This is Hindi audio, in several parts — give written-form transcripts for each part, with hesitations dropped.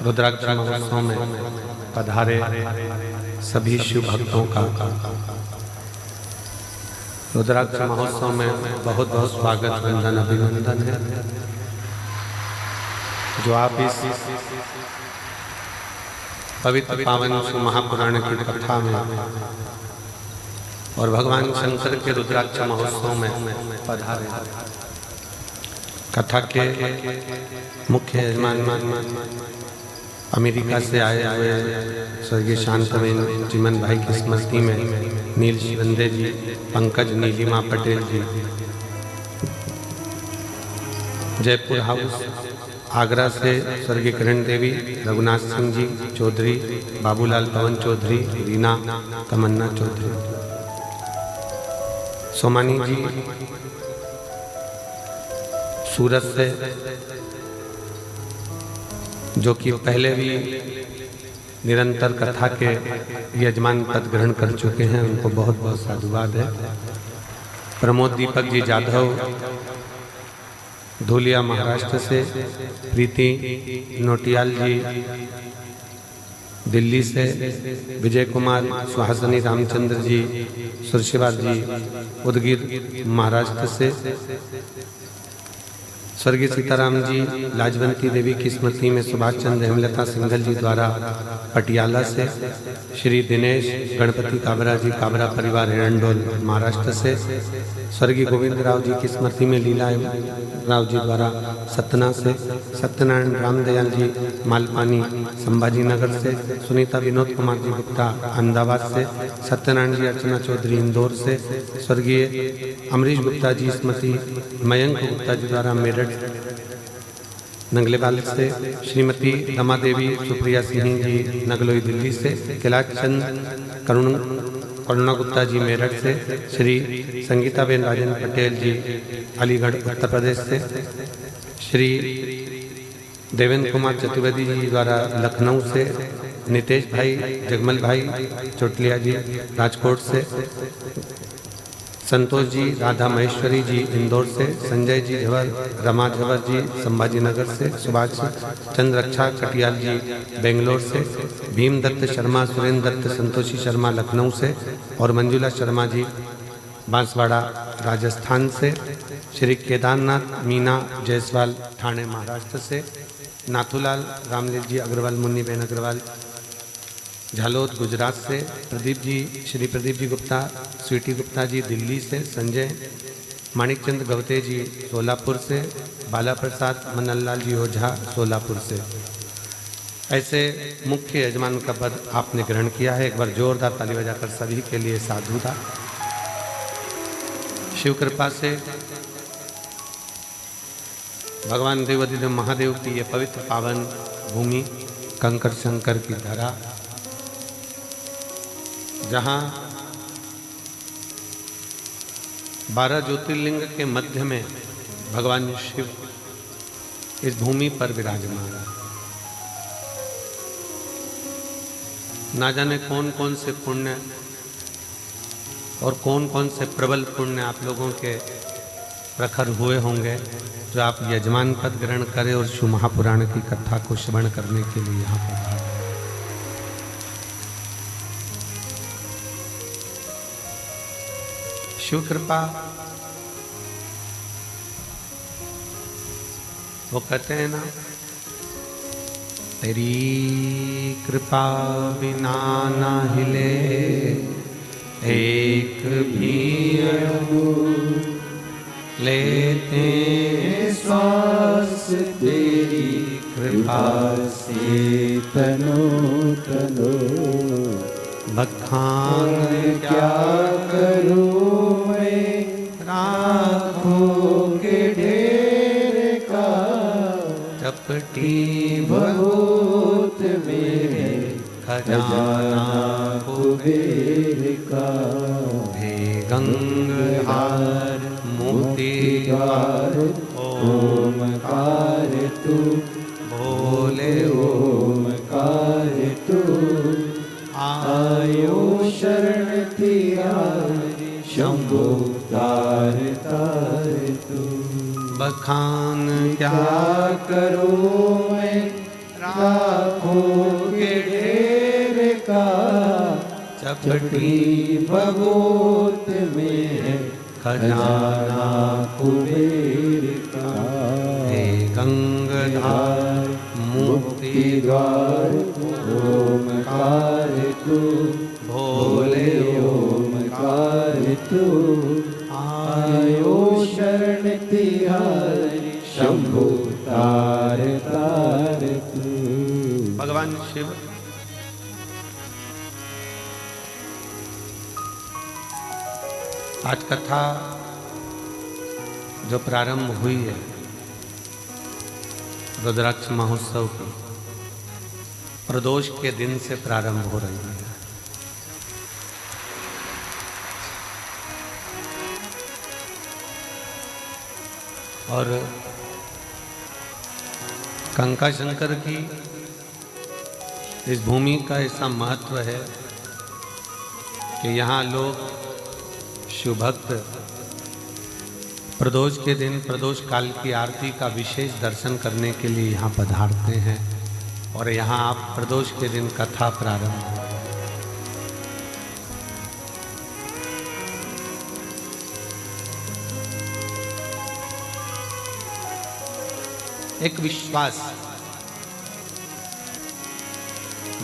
रुद्राक्ष महोत्सव में पधारे सभी शिव भक्तों का रुद्राक्ष महोत्सव में बहुत बहुत स्वागत, वंदन, अभिनंदन है। जो आप इस पवित्र पावन महापुराण की कथा में और भगवान शंकर के रुद्राक्ष महोत्सव में पधारे। कथा के मुख्य यजमान अमेरिका से आए हुए स्वर्गीय शांतवेन चिमन भाई की स्मृति में नील शिवंदे जी, पंकज नीलिमा पटेल जी, जयपुर हाउस आगरा से स्वर्गीय किरण देवी, रघुनाथ सिंह जी चौधरी, बाबूलाल पवन चौधरी, रीना तमन्ना चौधरी, सोमानी जी सूरत से, जो कि पहले भी निरंतर कथा के यजमान पद ग्रहण कर चुके हैं, उनको बहुत बहुत साधुवाद है। प्रमोद दीपक जी जाधव धुलिया महाराष्ट्र से, प्रीति नोटियाल जी दिल्ली से, विजय कुमार सुहासिनी रामचंद्र जी सुरशिवार जी उदगीर महाराष्ट्र से, स्वर्गीय सीताराम जी लाजवंती देवी की स्मृति में सुभाष चंद्र हेमलता सिंघल जी द्वारा पटियाला से, श्री दिनेश गणपति काबरा जी काबरा परिवार एरंडोल महाराष्ट्र से, स्वर्गीय गोविंद राव जी की स्मृति में लीला राव जी द्वारा सतना से, सत्यनारायण रामदयाल जी मालपानी संभाजी नगर से, सुनीता विनोद कुमार जी गुप्ता अहमदाबाद से, सत्यनारायण जी अर्चना चौधरी इंदौर से, स्वर्गीय अमरीश गुप्ता जी स्मृति मयंक गुप्ता जी द्वारा मेरठ नंगलेवाल से, श्रीमती रमा देवी सुप्रिया सिंह जी नगलोई दिल्ली से, कैलाश चंद करुणा गुप्ता जी मेरठ से, श्री संगीताबेन राजेंद्र पटेल जी अलीगढ़ उत्तर प्रदेश से, श्री देवेंद्र कुमार चतुर्वेदी जी द्वारा लखनऊ से, नितेश भाई जगमल भाई चोटलिया जी राजकोट से, संतोष जी राधा महेश्वरी जी इंदौर से, संजय जी झवर रमा झवर जी संभाजी नगर से, सुभाष चंद्र रक्षा कटियाल जी बेंगलोर से, भीम दत्त शर्मा सुरेंद्र दत्त संतोषी शर्मा लखनऊ से और मंजुला शर्मा जी बांसवाड़ा राजस्थान से, श्री केदारनाथ मीना जायसवाल ठाणे महाराष्ट्र से, नाथूलाल रामलील जी अग्रवाल मुन्नी बेन अग्रवाल झालोद गुजरात से, प्रदीप जी श्री प्रदीप जी गुप्ता स्वीटी गुप्ता जी दिल्ली से, संजय माणिकचंद गवते जी सोलापुर से, बाला प्रसाद मननलाल जी ओझा सोलापुर से। ऐसे मुख्य यजमान का पद आपने ग्रहण किया है। एक बार जोरदार ताली बजाकर सभी के लिए साधुता। शिव कृपा से भगवान देवाधिदेव महादेव की ये पवित्र पावन भूमि कंकर शंकर की धरा, जहाँ 12 ज्योतिर्लिंग के मध्य में भगवान शिव इस भूमि पर विराजमान है। ना जाने कौन कौन से पुण्य और कौन कौन से प्रबल पुण्य आप लोगों के प्रखर हुए होंगे, जो आप यजमान पद ग्रहण करें और शिव महापुराण की कथा को श्रवण करने के लिए यहाँ पर आए। शिव कृपा, वो कहते हैं ना, तेरी कृपा बिना ना हिले एक भी अणु, लेते श्वास तेरी कृपा से तनो तनो, बखान क्या करूं मैं राखों के ढेर का, चपटी बहुत मेरे खजाना कुबेर का, हे गंगाहार मोतीहार ओमकार तू, बोले ओमकार तू, आयो शरण तेरा शंभो तार तार तू, बखान क्या करो मैं लाखों के ढेर का चपटी भगोत में खजाना कुबेर का। हे गंगाधार मुक्ति द्वार ओमकार तू भोले ओमकार तू आयो शरण तिहारी शंभु तार तार तू। भगवान शिव आज कथा जो प्रारंभ हुई है रुद्राक्ष महोत्सव की प्रदोष के दिन से प्रारंभ हो रही है। और कंका शंकर की इस भूमि का ऐसा महत्व है कि यहाँ लोग शिव भक्त प्रदोष के दिन प्रदोष काल की आरती का विशेष दर्शन करने के लिए यहाँ पधारते हैं और यहाँ आप प्रदोष के दिन कथा प्रारंभ हो। एक विश्वास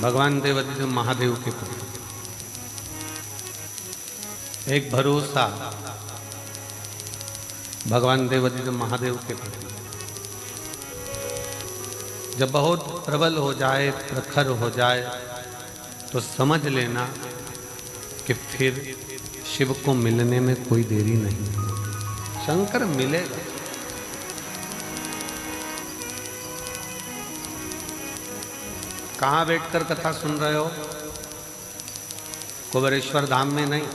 भगवान देवादिदेव महादेव के प्रति, एक भरोसा भगवान देवादिदेव महादेव के प्रति जब बहुत प्रबल हो जाए प्रखर हो जाए तो समझ लेना कि फिर शिव को मिलने में कोई देरी नहीं। शंकर मिलेगा। कहाँ बैठकर कथा सुन रहे हो? कुबेरेश्वर धाम में नहीं,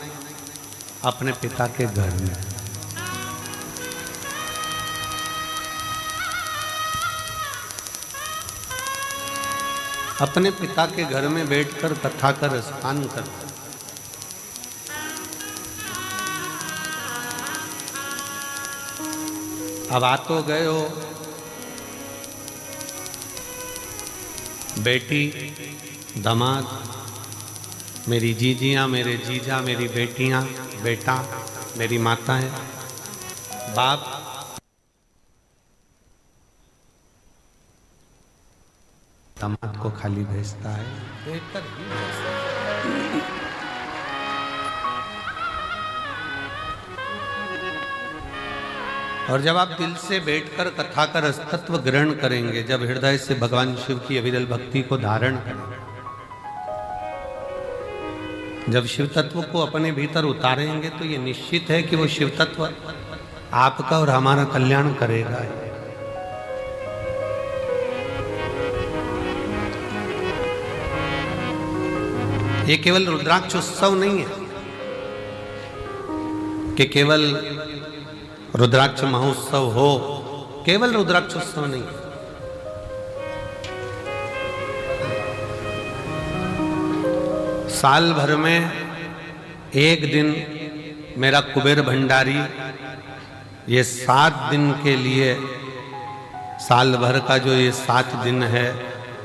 अपने पिता के घर में। अपने पिता के घर में बैठकर कथा कर स्नान कर। अब आ तो गए हो, बेटी दामाद, मेरी जीजियाँ, मेरे जीजा, मेरी बेटियाँ, बेटा, मेरी माताएं, बाप, दामाद को खाली भेजता है, देखकर ही भेजता है। और जब आप दिल से बैठकर कथा का रसतत्व ग्रहण करेंगे, जब हृदय से भगवान शिव की अविरल भक्ति को धारण करेंगे, जब शिव तत्व को अपने भीतर उतारेंगे तो ये निश्चित है कि वो शिव तत्व आपका और हमारा कल्याण करेगा। ये केवल रुद्राक्ष उत्सव नहीं है कि केवल रुद्राक्ष महोत्सव हो, केवल रुद्राक्ष उत्सव नहीं है। साल भर में एक दिन मेरा कुबेर भंडारी ये 7 दिन के लिए, साल भर का जो ये 7 दिन है,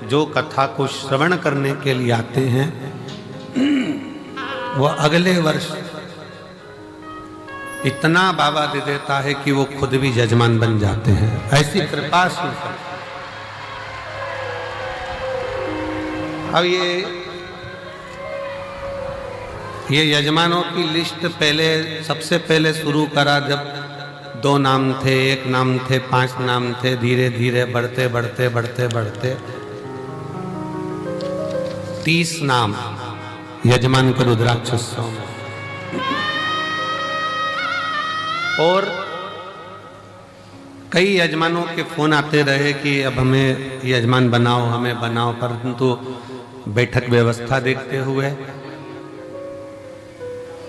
जो कथा को श्रवण करने के लिए आते हैं, वो अगले वर्ष इतना बाबा दे देता है कि वो खुद भी यजमान बन जाते हैं। ऐसी कृपा से। अब ये यजमानों की लिस्ट पहले, सबसे पहले शुरू करा जब 2 नाम थे, 1 नाम थे, 5 नाम थे, धीरे धीरे बढ़ते बढ़ते बढ़ते बढ़ते 30 नाम यजमान को रुद्राक्ष उत्सव में। और कई यजमानों के फोन आते रहे कि अब हमें यजमान बनाओ, हमें बनाओ, परंतु बैठक व्यवस्था देखते हुए,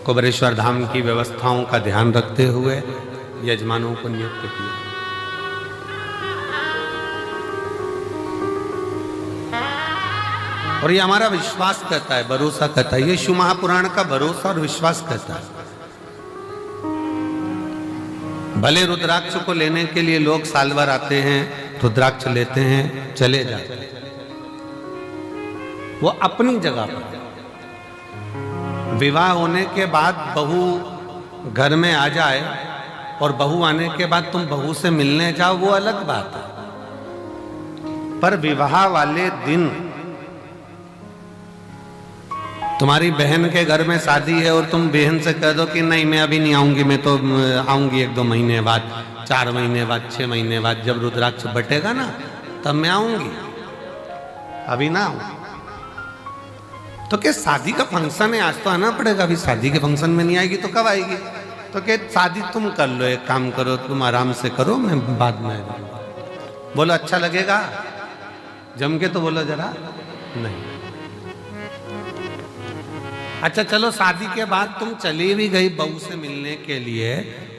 कुबेरेश्वर धाम की व्यवस्थाओं का ध्यान रखते हुए यजमानों को नियुक्त किया। और ये हमारा विश्वास कहता है, भरोसा कहता है। ये शिव महापुराण का भरोसा और विश्वास कहता है। भले रुद्राक्ष को लेने के लिए लोग साल भर आते हैं, रुद्राक्ष लेते हैं, चले जाते हैं, वो अपनी जगह पर। विवाह होने के बाद बहू घर में आ जाए और बहू आने के बाद तुम बहू से मिलने जाओ, वो अलग बात है। पर विवाह वाले दिन तुम्हारी बहन के घर में शादी है और तुम बहन से कह दो कि नहीं मैं अभी नहीं आऊंगी, मैं तो आऊंगी 1-2 महीने बाद, 4 महीने बाद, 6 महीने बाद, जब रुद्राक्ष बटेगा ना तब मैं आऊंगी, अभी ना आऊं। तो क्या शादी का फंक्शन है, आज तो आना पड़ेगा, अभी शादी के फंक्शन में नहीं आएगी तो कब आएगी? तो क्या शादी तुम कर लो, एक काम करो, तुम आराम से करो, मैं बाद में आ जाऊंगा। बोलो अच्छा लगेगा? जम के तो बोलो जरा। नहीं। अच्छा चलो, शादी के बाद तुम चली भी गई बहू से मिलने के लिए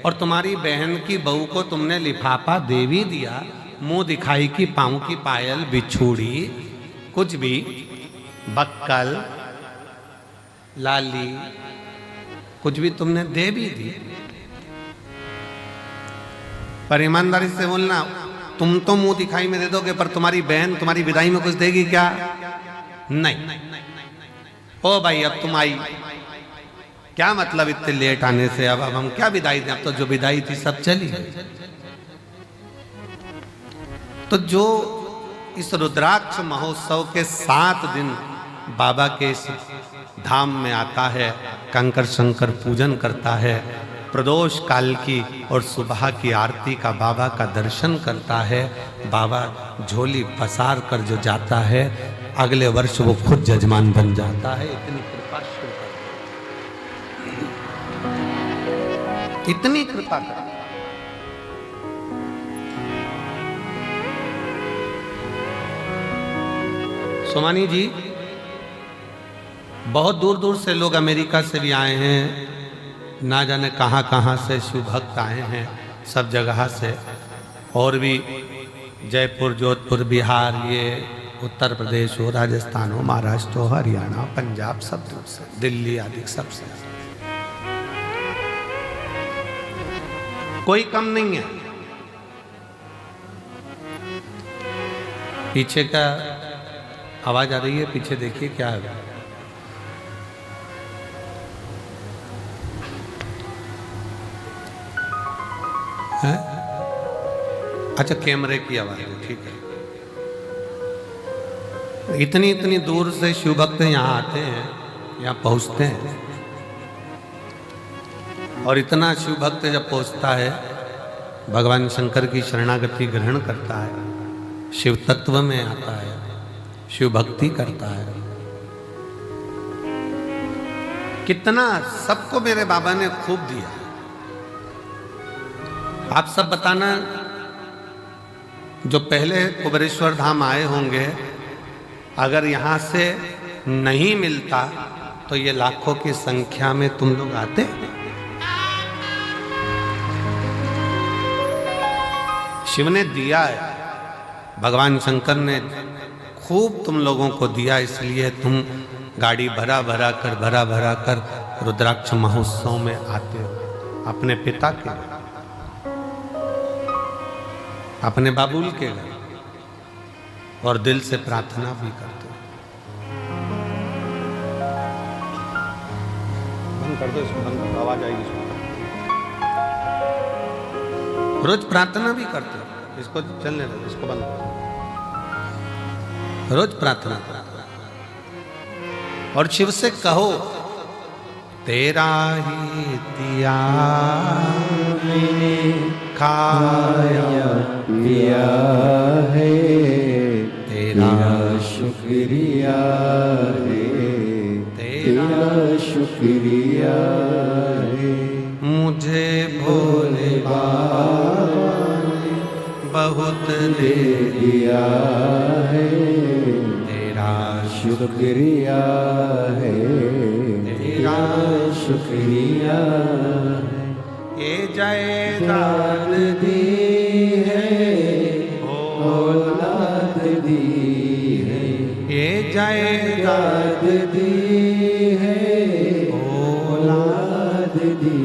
और तुम्हारी बहन की बहू को तुमने लिफाफा दे भी दिया, मुंह दिखाई की पाँव की पायल, बिछूड़ी, कुछ भी, बक्कल, लाली, कुछ भी तुमने दे भी दी। पर ईमानदारी से बोलना, तुम तो मुंह दिखाई में दे दोगे, पर तुम्हारी बहन तुम्हारी विदाई में कुछ देगी क्या? नहीं। ओ भाई अब तुम आई, क्या मतलब इतने लेट आने से? अब हम क्या विदाई दें? अब तो जो विदाई थी सब चली गई। तो जो इस रुद्राक्ष महोत्सव के 7 दिन बाबा के इस धाम में आता है, कंकर शंकर पूजन करता है, प्रदोष काल की और सुबह की आरती का बाबा का दर्शन करता है, बाबा झोली पसार कर जो जाता है, अगले वर्ष वो खुद जजमान बन जाता है। इतनी कृपा शुरू कर, इतनी कृपा कर। सोमानी जी, बहुत दूर दूर से लोग अमेरिका से भी आए हैं, ना जाने कहाँ कहाँ से शिव भक्त आए हैं, सब जगह से, और भी जयपुर, जोधपुर, बिहार, ये उत्तर प्रदेश हो, राजस्थान हो, महाराष्ट्र हो, हरियाणा, पंजाब, सब दूर से, दिल्ली आदि सबसे, कोई कम नहीं है। पीछे का आवाज आ रही है, पीछे देखिए क्या है। है? अच्छा, कैमरे की आवाज है, ठीक है। इतनी इतनी दूर से शिव भक्त यहाँ आते हैं, यहाँ पहुँचते हैं, और इतना शिव भक्त जब पहुँचता है, भगवान शंकर की शरणागति ग्रहण करता है, शिव तत्व में आता है, शिव भक्ति करता है, कितना सबको मेरे बाबा ने खूब दिया। आप सब बताना, जो पहले कुबेरेश्वर धाम आए होंगे, अगर यहाँ से नहीं मिलता तो ये लाखों की संख्या में तुम लोग आते। शिव ने दिया है, भगवान शंकर ने खूब तुम लोगों को दिया, इसलिए तुम गाड़ी भरा भरा कर रुद्राक्ष महोत्सव में आते हो, अपने पिता के घर, अपने बाबुल के घर, और दिल से प्रार्थना भी करते हो। बंद कर दो इसको, बंद, आवाज आएगी इसको। रोज प्रार्थना भी करते हो, इसको चलने दो, इसको बंद कर। रोज प्रार्थना करो और शिव से कहो, तेरा ही दिया मैंने खाया पिया है, तेरा शुक्रिया है, तेरा शुक्रिया है। मुझे भोले बाबा ने बहुत दे दिया है, तेरा शुक्रिया है, तेरा शुक्रिया है। ये जायदाद दी है, औलाद दी है, ये जायदाद दी है, औलाद दी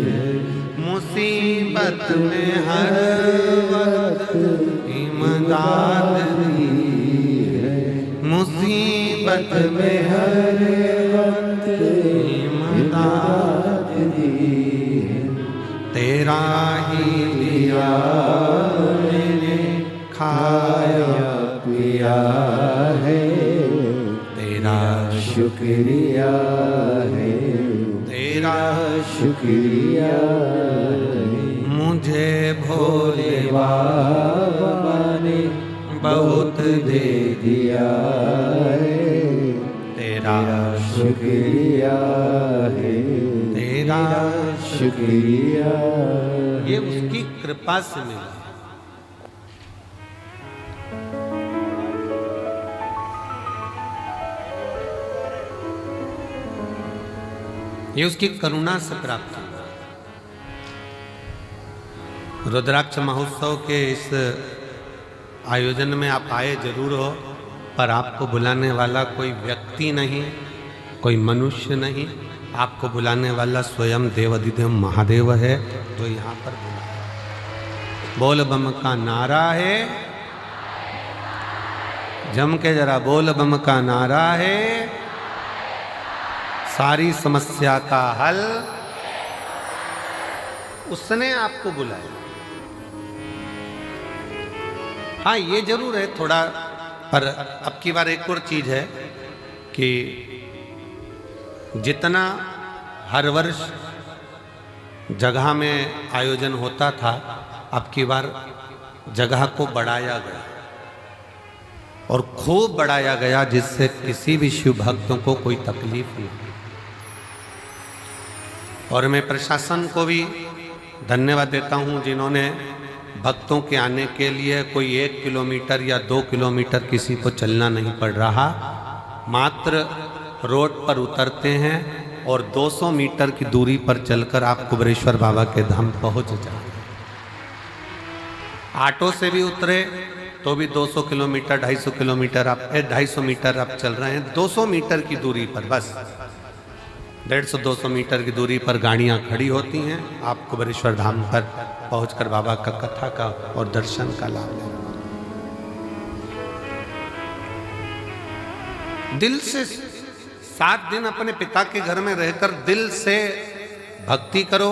है। मुसीबत में हर वक्त इमदाद दी है, मुसीबत में हर वक्त इमदाद दी है। तेरा ही दिया मैंने खाया पिया है, तेरा शुक्रिया है, तेरा शुक्रिया है। मुझे भोले बाबा ने बहुत दे दिया है, तेरा शुक्रिया है, तेरा शुक्रिया। ये उसकी कृपा से मिला। ये उसकी करुणा से प्राप्त हुआ। रुद्राक्ष महोत्सव के इस आयोजन में आप आए जरूर हो, पर आपको बुलाने वाला कोई व्यक्ति नहीं, कोई मनुष्य नहीं, आपको बुलाने वाला स्वयं देवाधिदेव महादेव है जो यहाँ पर बुलाया। बोल बम का नारा है, जम के जरा बोल बम का नारा है, सारी समस्या का हल उसने आपको बुलाया। हाँ ये जरूर है थोड़ा, पर अब की बार एक और चीज है कि जितना हर वर्ष जगह में आयोजन होता था, अब की बार जगह को बढ़ाया गया और खूब बढ़ाया गया, जिससे किसी भी शिव भक्तों को कोई तकलीफ नहीं। और मैं प्रशासन को भी धन्यवाद देता हूं जिन्होंने भक्तों के आने के लिए कोई 1 किलोमीटर या 2 किलोमीटर किसी को चलना नहीं पड़ रहा, मात्र रोड पर उतरते हैं और 200 मीटर की दूरी पर चलकर आप कुबेरेश्वर बाबा के धाम पहुंच जाए। ऑटो से भी उतरे तो भी 200 किलोमीटर 250 किलोमीटर आप 250 मीटर आप चल रहे हैं, 200 मीटर की दूरी पर, बस 150-200 मीटर की दूरी पर गाड़ियां खड़ी होती हैं। आप कुबेरेश्वर धाम पर पहुंचकर बाबा का कथा का और दर्शन का लाभ लें। दिल से 7 दिन अपने पिता के घर में रहकर दिल से भक्ति करो,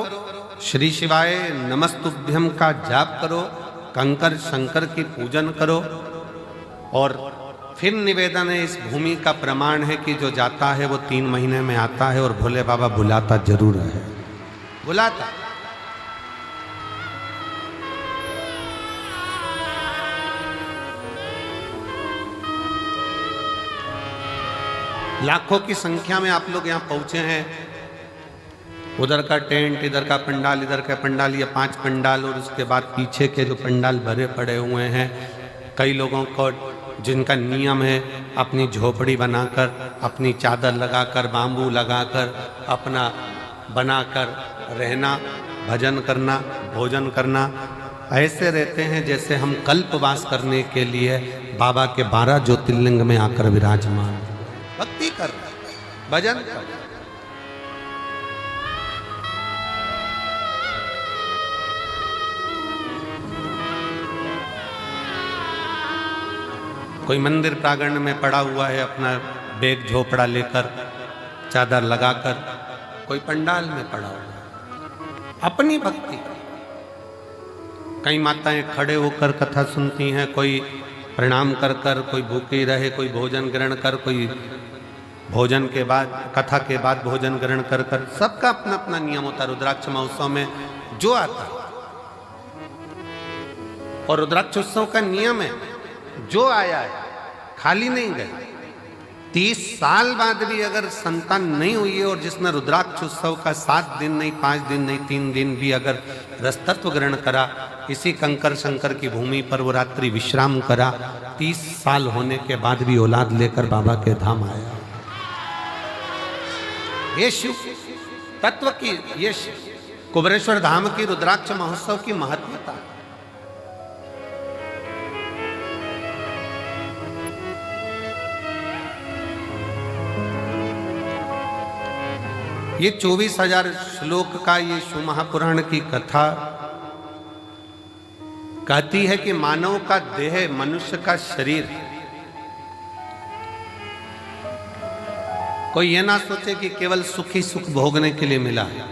श्री शिवाय नमस्तुभ्यम का जाप करो, कंकर शंकर की पूजन करो। और फिर निवेदन है, इस भूमि का प्रमाण है कि जो जाता है वो 3 महीने में आता है, और भोले बाबा बुलाता जरूर है, बुलाता। लाखों की संख्या में आप लोग यहाँ पहुंचे हैं। उधर का टेंट, इधर का पंडाल, इधर का पंडाल, ये 5 पंडाल, और उसके बाद पीछे के जो पंडाल भरे पड़े हुए हैं। कई लोगों को जिनका नियम है अपनी झोपड़ी बनाकर, अपनी चादर लगाकर, बांबू लगाकर, अपना बनाकर रहना, भजन करना, भोजन करना, ऐसे रहते हैं जैसे हम कल्पवास करने के लिए बाबा के 12 ज्योतिर्लिंग में आकर विराजमान, भक्ति कर, भजन कर। कोई मंदिर प्रांगण में पड़ा हुआ है अपना बैग झोपड़ा लेकर, चादर लगाकर, कोई पंडाल में पड़ा हुआ है अपनी भक्ति। कई माताएं खड़े होकर कथा सुनती हैं, कोई प्रणाम कर कर, कोई भूखी रहे, कोई भोजन ग्रहण कर, कोई भोजन के बाद, कथा के बाद भोजन ग्रहण कर कर, सबका अपना अपना नियम होता है। रुद्राक्ष महोत्सव में जो आता है, और रुद्राक्ष उत्सव का नियम है जो आया है खाली नहीं गए। 30 साल बाद भी अगर संतान नहीं हुई है, और जिसने रुद्राक्ष उत्सव का 7 दिन नहीं, 5 दिन नहीं, 3 दिन भी अगर रसतत्व ग्रहण करा, इसी कंकर शंकर की भूमि पर वो रात्रि विश्राम करा, 30 साल होने के बाद भी औलाद लेकर बाबा के धाम आया। ये शिव तत्व की, ये कुबेरेश्वर धाम की रुद्राक्ष महोत्सव की महत्वता। ये 24,000 श्लोक का ये शिव महापुराण की कथा कहती है कि मानव का देह, मनुष्य का शरीर कोई ये ना सोचे कि केवल सुख ही सुख भोगने के लिए मिला है।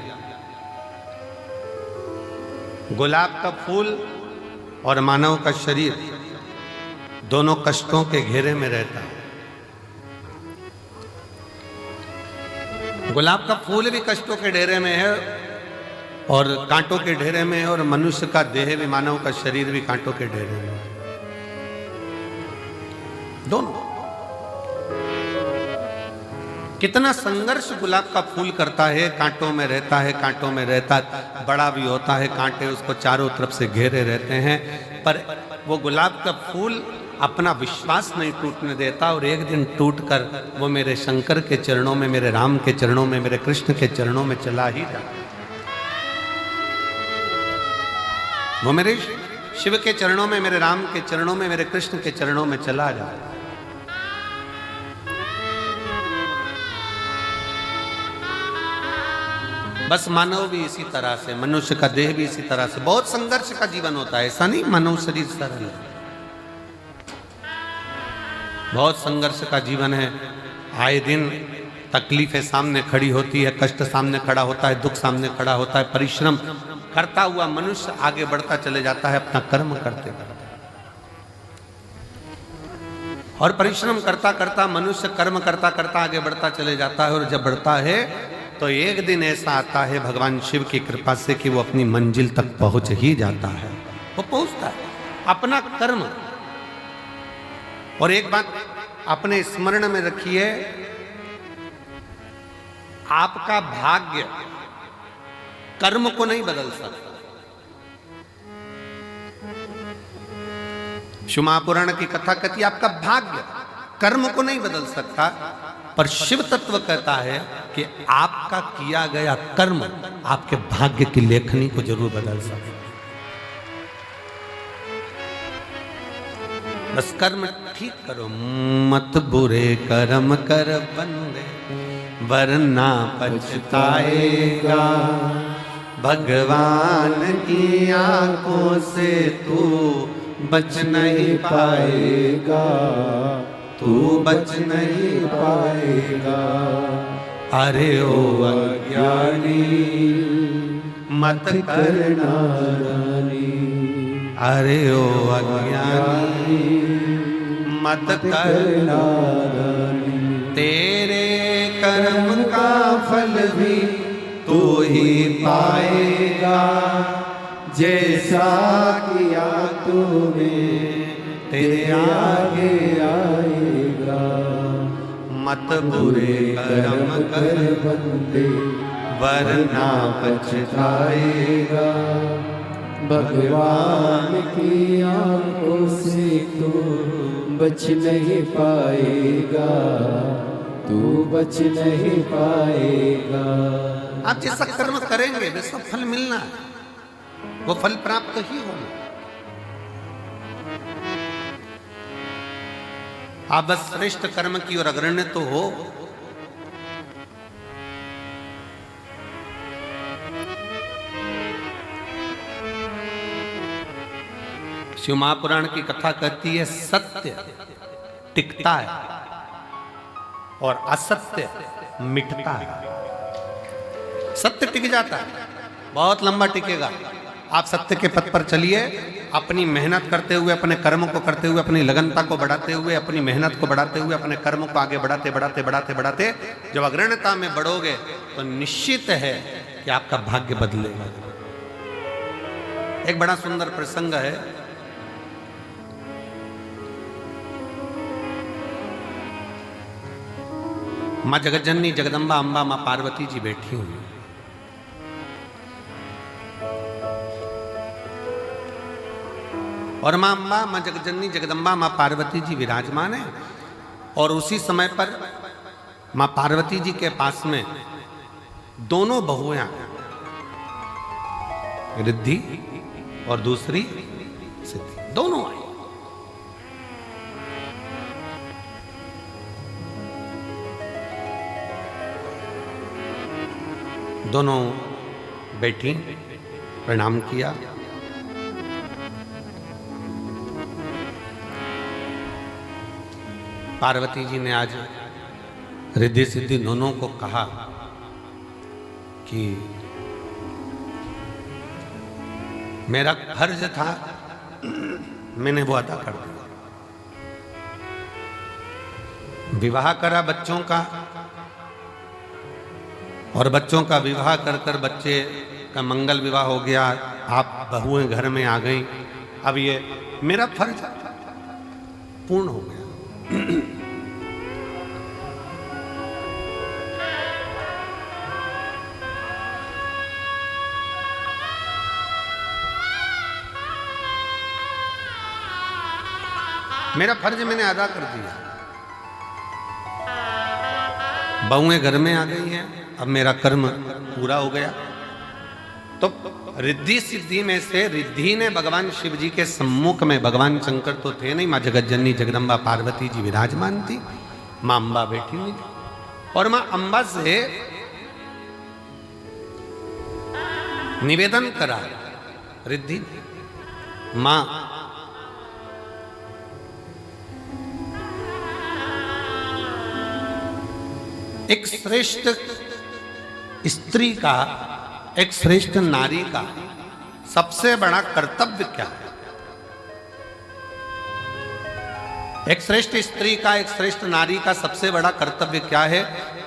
गुलाब का फूल और मानव का शरीर दोनों कष्टों के घेरे में रहता है। गुलाब का फूल भी कष्टों के घेरे में है और कांटों के ढेरे में है, और मनुष्य का देह भी, मानव का शरीर भी कांटों के ढेरे में है। दोनों कितना संघर्ष गुलाब का फूल करता है, कांटों में रहता है, कांटों में रहता, बड़ा भी होता है, कांटे उसको चारों तरफ से घेरे रहते हैं, पर वो गुलाब का फूल अपना विश्वास नहीं टूटने देता, और एक दिन टूटकर वो मेरे शंकर के चरणों में, मेरे राम के चरणों में, मेरे कृष्ण के चरणों में चला ही जाता। वो मेरे शिव के चरणों में, मेरे राम के चरणों में, मेरे कृष्ण के चरणों में चला जाता। बस मानव भी इसी तरह से, मनुष्य का देह भी इसी तरह से, बहुत संघर्ष का जीवन होता है। ऐसा नहीं मानव शरीर सरल है, बहुत संघर्ष का जीवन है। आए दिन तकलीफें सामने खड़ी होती है, कष्ट सामने खड़ा होता है, दुख सामने खड़ा होता है। परिश्रम करता हुआ मनुष्य आगे बढ़ता चले जाता है अपना कर्म करते करते, और परिश्रम करता करता मनुष्य कर्म करता करता आगे बढ़ता चले जाता है। और जब बढ़ता है तो एक दिन ऐसा आता है भगवान शिव की कृपा से कि वो अपनी मंजिल तक पहुंच ही जाता है, वो पहुंचता है अपना कर्म। और एक बात अपने स्मरण में रखिए, आपका भाग्य कर्म को नहीं बदल सकता। शिव महापुराण की कथा कहती है आपका भाग्य कर्म को नहीं बदल सकता, पर शिव तत्व कहता है कि आपका किया गया कर्म आपके भाग्य की लेखनी को जरूर बदल सकता। बस कर्म ठीक करो, मत बुरे कर्म कर बंदे, वरना पछताएगा। भगवान की आंखों से तू बच नहीं पाएगा, तू बच नहीं पाएगा। अरे ओ अज्ञानी मत करना नादानी, अरे ओ अज्ञानी मत करना नादानी। तेरे कर्म का फल भी तू ही पाएगा, जैसा किया तूने तेरे आगे आएगा। मत बुरे कर्म कर बंदे, वरना पछताएगा। भगवान की आंखों से तू बच नहीं पाएगा, तू बच नहीं पाएगा। आप जैसा कर्म करेंगे वैसा फल मिलना है, वो फल प्राप्त ही होना। आप बस श्रेष्ठ कर्म की ओर अग्रण्य तो हो। शिव महापुराण की कथा कहती है सत्य टिकता है और असत्य मिटता है। सत्य टिक जाता है, बहुत लंबा टिकेगा। आप सत्य के पथ पर चलिए, अपनी मेहनत करते हुए, अपने कर्म को करते हुए, अपनी लगनता को बढ़ाते हुए, अपनी मेहनत को बढ़ाते हुए, अपने कर्म को आगे बढ़ाते बढ़ाते बढ़ाते बढ़ाते जब अग्रण्यता में बढ़ोगे तो निश्चित है कि आपका भाग्य बदलेगा। एक बड़ा सुंदर प्रसंग है। माँ जगज्जननी जगदम्बा अम्बा माँ पार्वती जी बैठी हुई, और माँ अम्बा, माँ जगज्जननी जगदम्बा माँ पार्वती जी विराजमान है। और उसी समय पर माँ पार्वती जी के पास में दोनों बहुएं, रिद्धि और दूसरी सिद्धि, दोनों आई। दोनों बैठी, प्रणाम किया। पार्वती जी ने आज रिद्धि सिद्धि दोनों को कहा कि मेरा फर्ज था, मैंने वो अदा कर दिया। विवाह करा बच्चों का, और बच्चों का विवाह कर कर बच्चे का मंगल विवाह हो गया, आप बहुएं घर में आ गई। अब ये मेरा फर्ज पूर्ण हो गया। मेरा फर्ज मैंने अदा कर दिया। बहुएं घर में आ गई हैं, अब मेरा कर्म पूरा हो गया। तो रिद्धि सिद्धि में से रिद्धि ने भगवान शिव जी के सम्मुख में, भगवान शंकर तो थे नहीं, माँ जगतजननी जगदम्बा पार्वती जी विराजमान थी, माँ अम्बा बैठी हुई थी, और माँ अम्बा से निवेदन करा रिद्धि, माँ एक श्रेष्ठ स्त्री का, एक श्रेष्ठ नारी का सबसे बड़ा कर्तव्य क्या है? एक श्रेष्ठ स्त्री का, एक श्रेष्ठ नारी का सबसे बड़ा कर्तव्य क्या है?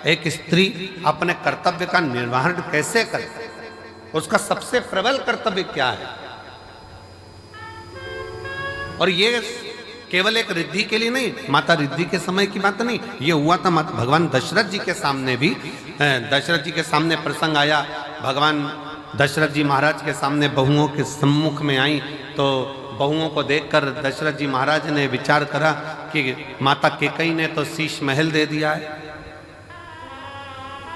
एक स्त्री अपने कर्तव्य का निर्वहन कैसे करे, उसका सबसे प्रबल कर्तव्य क्या है? और ये केवल एक रिद्धि के लिए नहीं, माता रिद्धि के समय की बात नहीं, ये हुआ था भगवान दशरथ जी के सामने भी। दशरथ जी के सामने प्रसंग आया, भगवान दशरथ जी महाराज के सामने बहुओं के सम्मुख में आई, तो बहुओं को देखकर दशरथ जी महाराज ने विचार करा कि माता केकई ने तो शीश महल दे दिया है,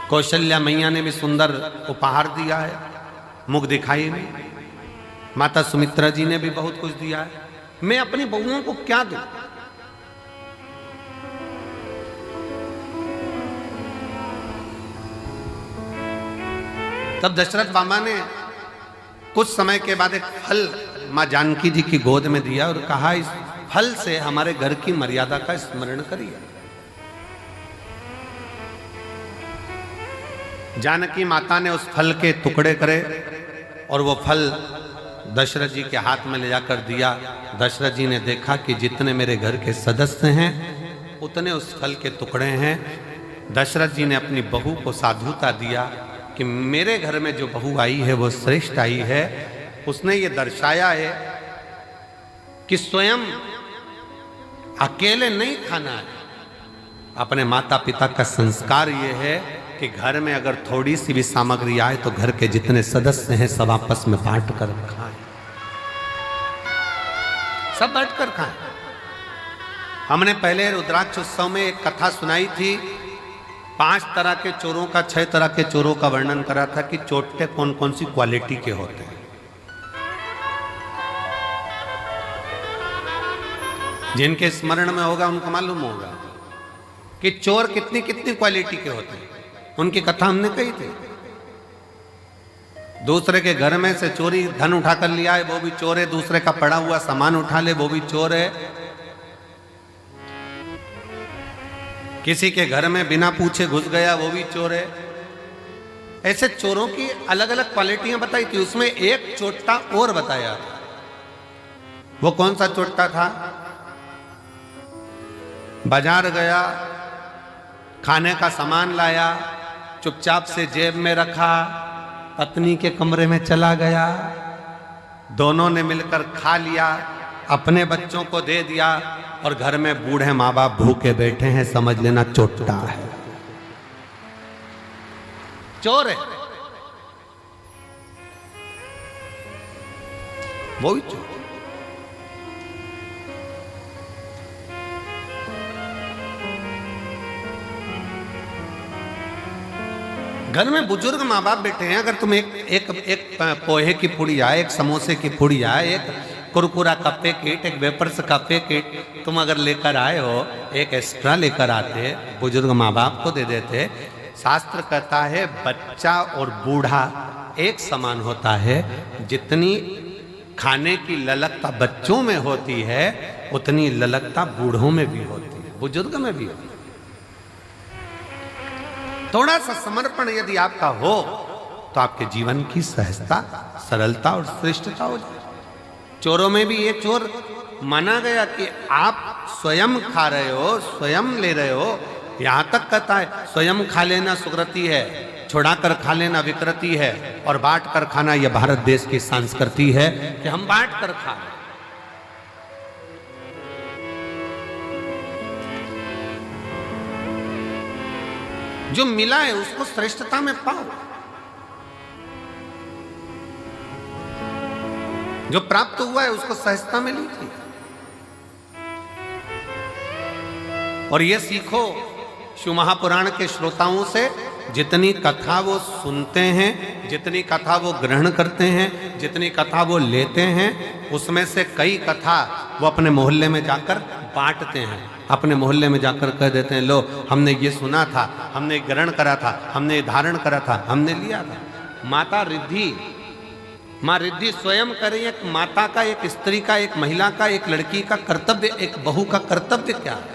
कौशल्या मैया ने भी सुंदर उपहार दिया है, मुख दिखाई में, माता सुमित्रा जी ने भी बहुत कुछ दिया है, मैं अपनी बहुओं को क्या दूं? तब दशरथ बाबा ने कुछ समय के बाद एक फल मां जानकी जी की गोद में दिया और कहा, इस फल से हमारे घर की मर्यादा का स्मरण करिए। जानकी माता ने उस फल के टुकड़े करे और वो फल दशरथ जी के हाथ में ले जाकर दिया। दशरथ जी ने देखा कि जितने मेरे घर के सदस्य हैं उतने उस फल के टुकड़े हैं। दशरथ जी ने अपनी बहू को साधुता दिया कि मेरे घर में जो बहू आई है वो श्रेष्ठ आई है। उसने ये दर्शाया है कि स्वयं अकेले नहीं खाना है, अपने माता पिता का संस्कार ये है कि घर में अगर थोड़ी सी भी सामग्री आए तो घर के जितने सदस्य हैं सब आपस में बांट कर खाएं, सब बांट कर खाएं। हमने पहले रुद्राक्ष उत्सव में एक कथा सुनाई थी, 5 तरह के चोरों का, 6 तरह के चोरों का वर्णन करा था कि चोटे कौन कौन सी क्वालिटी के होते हैं। जिनके स्मरण में होगा उनको मालूम होगा कि चोर कितनी कितनी क्वालिटी के होते हैं। उनकी कथा हमने कही थी। दूसरे के घर में से चोरी धन उठा कर लिया है वो भी चोर है, दूसरे का पड़ा हुआ सामान उठा ले वो भी चोर है, किसी के घर में बिना पूछे घुस गया वो भी चोर है। ऐसे चोरों की अलग अलग क्वालिटियां बताई थी। उसमें एक चोट्टा और बताया था। वो कौन सा चोट्टा था? बाजार गया, खाने का सामान लाया, चुपचाप से जेब में रखा, पत्नी के कमरे में चला गया, दोनों ने मिलकर खा लिया, अपने बच्चों को दे दिया और घर में बूढ़े माँ बाप भूखे बैठे हैं, समझ लेना चोट्टा है, चोर है, वो भी चोर। घर में बुजुर्ग माँ बाप बैठे हैं, अगर तुम एक पोहे की पुड़िया, एक समोसे की पुड़िया, एक कुरकुरा का पैकेट, एक वेपर्स का पैकेट तुम अगर लेकर आए हो, एक एक्स्ट्रा लेकर आते, बुजुर्ग माँ बाप को दे देते। शास्त्र कहता है बच्चा और बूढ़ा एक समान होता है। जितनी खाने की ललकता बच्चों में होती है उतनी ललकता बूढ़ों में भी होती है, बुजुर्ग में भी होती है। थोड़ा सा समर्पण यदि आपका हो तो आपके जीवन की सहजता, सरलता और श्रेष्ठता हो जाए। चोरों में भी ये चोर माना गया कि आप स्वयं खा रहे हो, स्वयं ले रहे हो। यहां तक कहता है स्वयं खा लेना सुकृति है, छुड़ा कर खा लेना विकृति है, और बांट कर खाना यह भारत देश की संस्कृति है कि हम बांट कर खा रहे। जो मिला है उसको श्रेष्ठता में पाओ, जो प्राप्त हुआ है उसको सहजता में लीजिए। और ये सीखो शिव महापुराण के श्रोताओं से, जितनी कथा वो सुनते हैं, जितनी कथा वो ग्रहण करते हैं, जितनी कथा वो लेते हैं, उसमें से कई कथा वो अपने मोहल्ले में जाकर बांटते हैं। अपने मोहल्ले में जाकर कह देते हैं, लो हमने ये सुना था, हमने ग्रहण करा था, हमने धारण करा था, हमने लिया था। माता रिद्धि, माँ रिद्धि स्वयं करें। एक माता का, एक स्त्री का, एक महिला का, एक लड़की का कर्तव्य, एक बहू का कर्तव्य क्या है?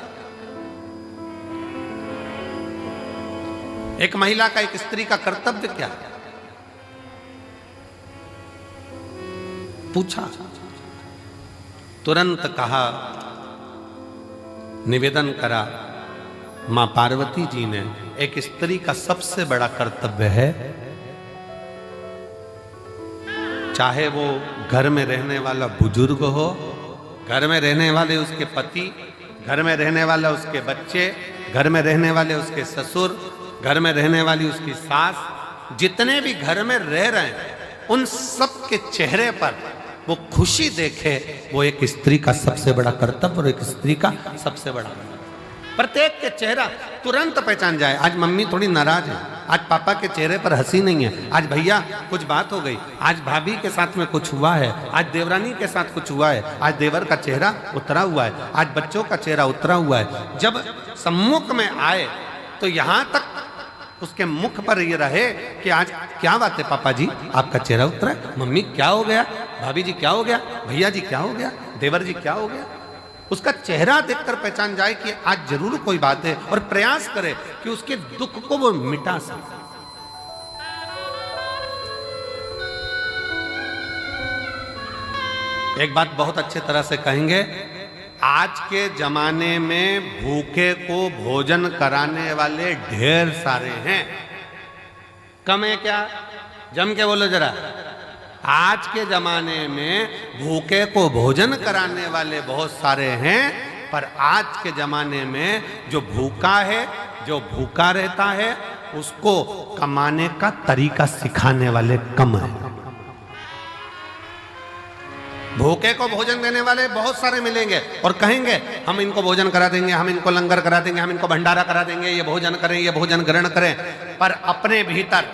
एक महिला का, एक स्त्री का कर्तव्य क्या है? पूछा, तुरंत कहा, निवेदन करा मां पार्वती जी ने, एक स्त्री का सबसे बड़ा कर्तव्य है, चाहे वो घर में रहने वाला बुजुर्ग हो, घर में रहने वाले उसके पति, घर में रहने वाला उसके बच्चे, घर में रहने वाले उसके ससुर, घर में रहने वाली उसकी सास, जितने भी घर में रह रहे हैं उन सब के चेहरे पर वो खुशी देखे, वो एक स्त्री का सबसे बड़ा कर्तव्य और एक स्त्री का सबसे बड़ा कर्तव्य। प्रत्येक के चेहरा तुरंत पहचान जाए। आज मम्मी थोड़ी नाराज है, आज पापा के चेहरे पर हंसी नहीं है, आज भैया कुछ बात हो गई, आज भाभी के साथ में कुछ हुआ है, आज देवरानी के साथ कुछ हुआ है, आज देवर का चेहरा उतरा हुआ है, आज बच्चों का चेहरा उतरा हुआ है। जब सम्मुख में आए तो यहां तक उसके मुख पर ये रहे कि आज क्या बात है पापा जी, आपका चेहरा उतरा है, मम्मी क्या हो गया, भाभी जी क्या हो गया, भैया जी क्या हो गया, देवर जी क्या हो गया। उसका चेहरा देखकर पहचान जाए कि आज जरूर कोई बात है, और प्रयास करे कि उसके दुख को वो मिटा सके। एक बात बहुत अच्छे तरह से कहेंगे, आज के जमाने में भूखे को भोजन कराने वाले ढेर सारे हैं, कम है क्या? जम के बोलो जरा। आज के जमाने में भूखे को भोजन कराने वाले बहुत सारे हैं, पर आज के जमाने में जो भूखा है, जो भूखा रहता है, उसको कमाने का तरीका सिखाने वाले कम है। भूखे को भोजन देने वाले बहुत सारे मिलेंगे और कहेंगे हम इनको भोजन करा देंगे, हम इनको लंगर करा देंगे, हम इनको भंडारा करा देंगे, ये भोजन करें, ये भोजन ग्रहण करें। पर अपने भीतर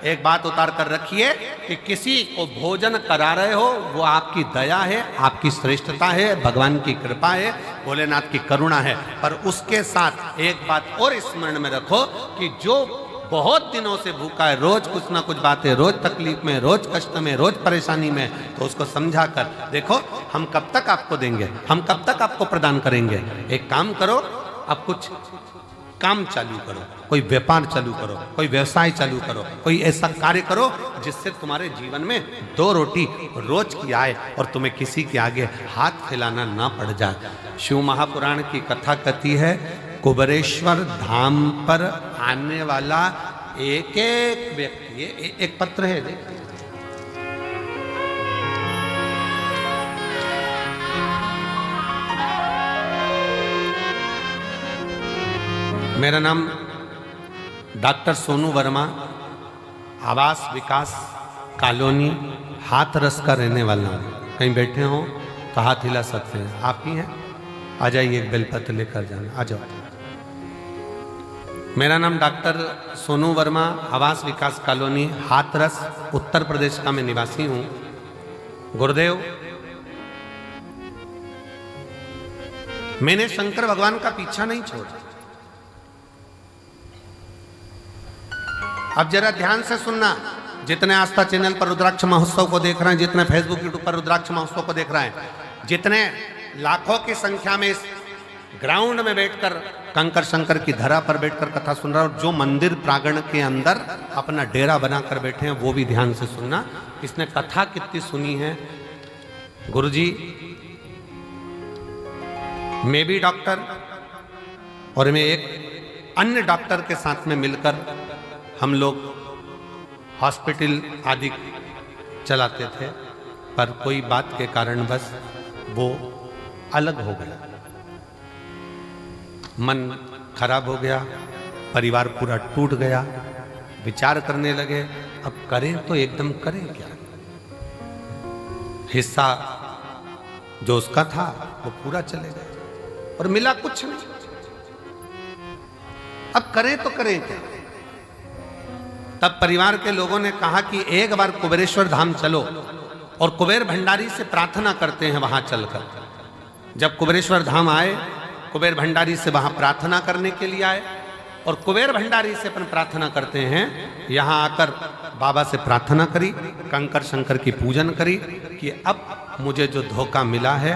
एक बात उतार कर रखिए कि किसी को भोजन करा रहे हो वो आपकी दया है, आपकी श्रेष्ठता है, भगवान की कृपा है, भोलेनाथ की करुणा है। पर उसके साथ एक बात और स्मरण में रखो कि जो बहुत दिनों से भूखा है, रोज कुछ ना कुछ बात है, रोज तकलीफ में, रोज कष्ट में, रोज परेशानी में, तो उसको समझा कर देखो हम कब तक आपको देंगे, हम कब तक आपको प्रदान करेंगे। एक काम करो, अब कुछ काम चालू करो, कोई व्यापार चालू करो, कोई व्यवसाय चालू करो, कोई ऐसा कार्य करो जिससे तुम्हारे जीवन में 2 रोटी रोज की आए और तुम्हें किसी के आगे हाथ फैलाना ना पड़ जाए। शिव महापुराण की कथा कहती है, कुबेरेश्वर धाम पर आने वाला एक एक व्यक्ति, एक पत्र है देखिए, मेरा नाम डॉक्टर सोनू वर्मा, आवास विकास कॉलोनी हाथरस का रहने वाला हूँ। कहीं बैठे हो तो हाथ हिला सकते हैं, आप ही हैं, आ जाइए, एक बेलपत्र लेकर जाना, आ जाओ। मेरा नाम डॉक्टर सोनू वर्मा, आवास विकास कॉलोनी हाथरस उत्तर प्रदेश का मैं निवासी हूँ। गुरुदेव, मैंने शंकर भगवान का पीछा नहीं छोड़ा। अब जरा ध्यान से सुनना, जितने आस्था चैनल पर रुद्राक्ष महोत्सव को देख रहे हैं, जितने फेसबुक यूट्यूब पर रुद्राक्ष महोत्सव को देख रहे हैं, जितने लाखों की संख्या में इस ग्राउंड में बैठकर कंकर शंकर की धरा पर बैठकर कथा सुन रहा है, और जो मंदिर प्रांगण के अंदर अपना डेरा बनाकर बैठे हैं वो भी ध्यान से सुनना। इसने कथा कितनी सुनी है। गुरुजी, मैं भी डॉक्टर और मैं एक अन्य डॉक्टर के साथ में मिलकर हम लोग हॉस्पिटल आदि चलाते थे, पर कोई बात के कारण बस वो अलग हो गया, मन खराब हो गया, परिवार पूरा टूट गया। विचार करने लगे अब करें तो एकदम करें क्या। हिस्सा जो उसका था वो पूरा चले गया और मिला कुछ नहीं। अब करें तो करें क्या। तब परिवार के लोगों ने कहा कि एक बार कुबेरेश्वर धाम चलो और कुबेर भंडारी से प्रार्थना करते हैं वहां चलकर। जब कुबेरेश्वर धाम आए, कुबेर भंडारी से वहां प्रार्थना करने के लिए आए और कुबेर भंडारी से अपन प्रार्थना करते हैं। यहां आकर बाबा से प्रार्थना करी, कंकर शंकर की पूजन करी कि अब मुझे जो धोखा मिला है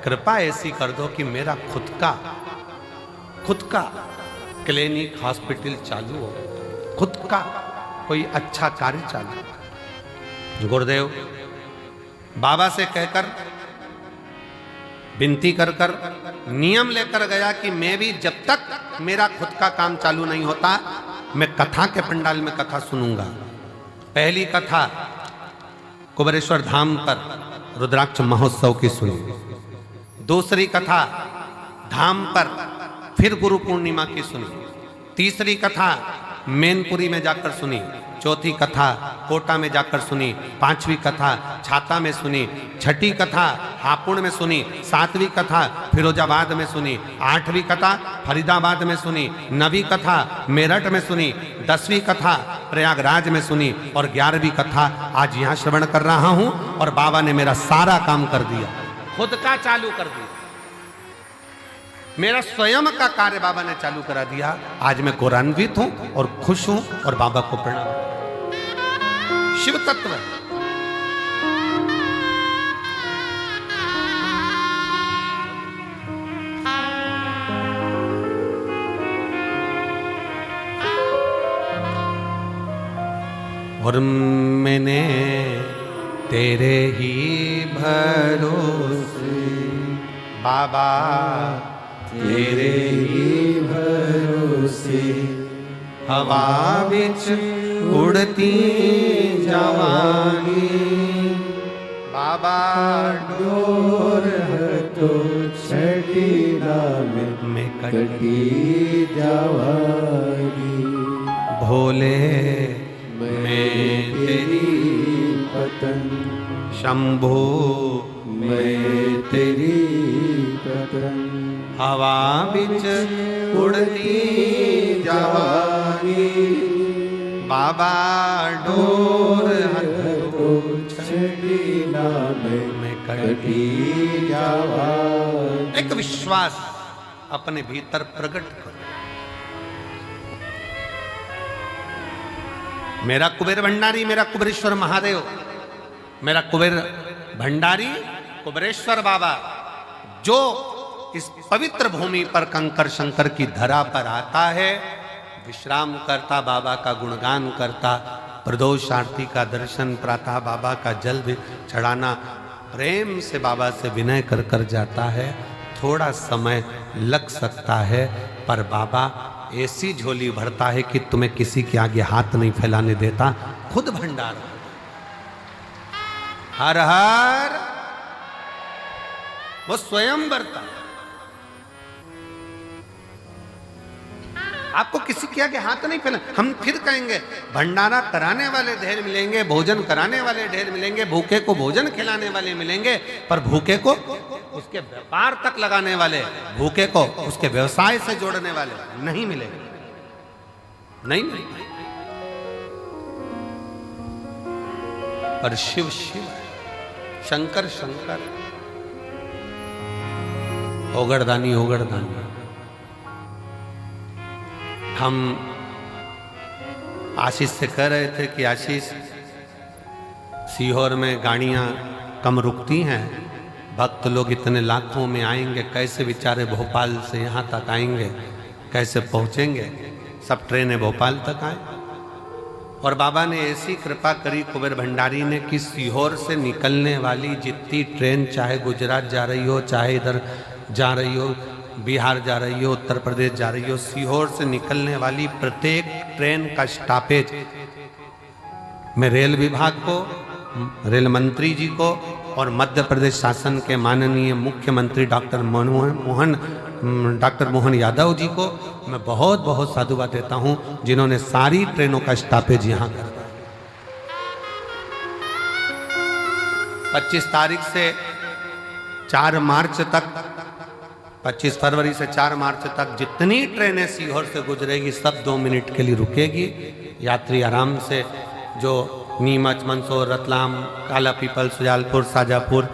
कृपा ऐसी कर दो कि मेरा खुद का क्लिनिक हॉस्पिटल चालू हो, खुद का कोई अच्छा कार्य चालू। गुरुदेव बाबा से कहकर विनती कर कर नियम लेकर गया कि मैं भी जब तक मेरा खुद का काम चालू नहीं होता मैं कथा के पंडाल में कथा सुनूंगा। पहली कथा कुबेरेश्वर धाम पर रुद्राक्ष महोत्सव की सुनी, दूसरी कथा धाम पर फिर गुरु पूर्णिमा की सुनी, तीसरी कथा मैनपुरी में जाकर सुनी, चौथी कथा कोटा में जाकर सुनी, पांचवी कथा छाता में सुनी, छठी कथा हापुड़ में सुनी, सातवीं कथा फिरोजाबाद में सुनी, आठवीं कथा फरीदाबाद में सुनी, नवीं कथा मेरठ में सुनी, 10वीं कथा प्रयागराज में सुनी और 11वीं कथा आज यहाँ श्रवण कर रहा हूँ। और बाबा ने मेरा सारा काम कर दिया, खुद का चालू कर दिया, मेरा स्वयं का कार्य बाबा ने चालू करा दिया। आज मैं गौरवान्वित हूं और खुश हूं और बाबा को प्रणाम। शिव तत्व और मैंने तेरे ही भरोसे बाबा तेरे ही भरोसे हवा बिच उड़ती जवानी बाबा डोर है तो छठीला में कटी जवानी भोले मैं तेरी पतन शंभो मैं तेरी पतन हवा बिच उड़ती जवानी बाबा डोर तो छठीला में कटी जवानी। एक विश्वास अपने भीतर प्रकट करो। मेरा कुबेर भंडारी, मेरा कुबेरेश्वर महादेव, मेरा कुबेर भंडारी कुबेरेश्वर बाबा जो इस पवित्र भूमि पर कंकर शंकर की धरा पर आता है, विश्राम करता, बाबा का गुणगान करता, प्रदोष आरती का दर्शन, प्रातः बाबा का जल भी चढ़ाना, प्रेम से बाबा से विनय कर कर जाता है। थोड़ा समय लग सकता है पर बाबा ऐसी झोली भरता है कि तुम्हें किसी के आगे हाथ नहीं फैलाने देता, खुद भंडार। हर हर वो स्वयं भरता, आपको किसी के आगे हाथ नहीं फैला। हम फिर कहेंगे भंडारा कराने वाले ढेर मिलेंगे, भोजन कराने वाले ढेर मिलेंगे, भूखे को भोजन खिलाने वाले मिलेंगे, पर भूखे को उसके व्यापार तक लगाने वाले, भूखे को उसके व्यवसाय से जोड़ने वाले नहीं मिलेंगे, नहीं मिलेंगे। पर शिव शिव, शंकर शंकर, ओगड़दानी ओगड़दानी। हम आशीष से कह रहे थे कि आशीष, सीहोर में गाड़ियां कम रुकती हैं, भक्त लोग इतने लाखों में आएंगे, कैसे बेचारे भोपाल से यहाँ तक आएंगे। कैसे पहुंचेंगे। सब ट्रेनें भोपाल तक आए और बाबा ने ऐसी कृपा करी कुबेर भंडारी ने कि सीहोर से निकलने वाली जितनी ट्रेन, चाहे गुजरात जा रही हो, चाहे इधर जा रही हो, बिहार जा रही हो, उत्तर प्रदेश जा रही हो, सीहोर से निकलने वाली प्रत्येक ट्रेन का स्टॉपेज मैं रेल विभाग को, रेल मंत्री जी को और मध्य प्रदेश शासन के माननीय मुख्यमंत्री डॉक्टर मोहन यादव जी को मैं बहुत बहुत साधुवाद देता हूं, जिन्होंने सारी ट्रेनों का स्टॉपेज यहां कर दिया। 25 तारीख से 4 मार्च तक, 25 फरवरी से 4 मार्च तक जितनी ट्रेनें सीहोर से गुजरेगी सब 2 मिनट के लिए रुकेगी। यात्री आराम से, जो नीमच, मंदसौर, रतलाम, काला पीपल, सुजालपुर, शाजापुर,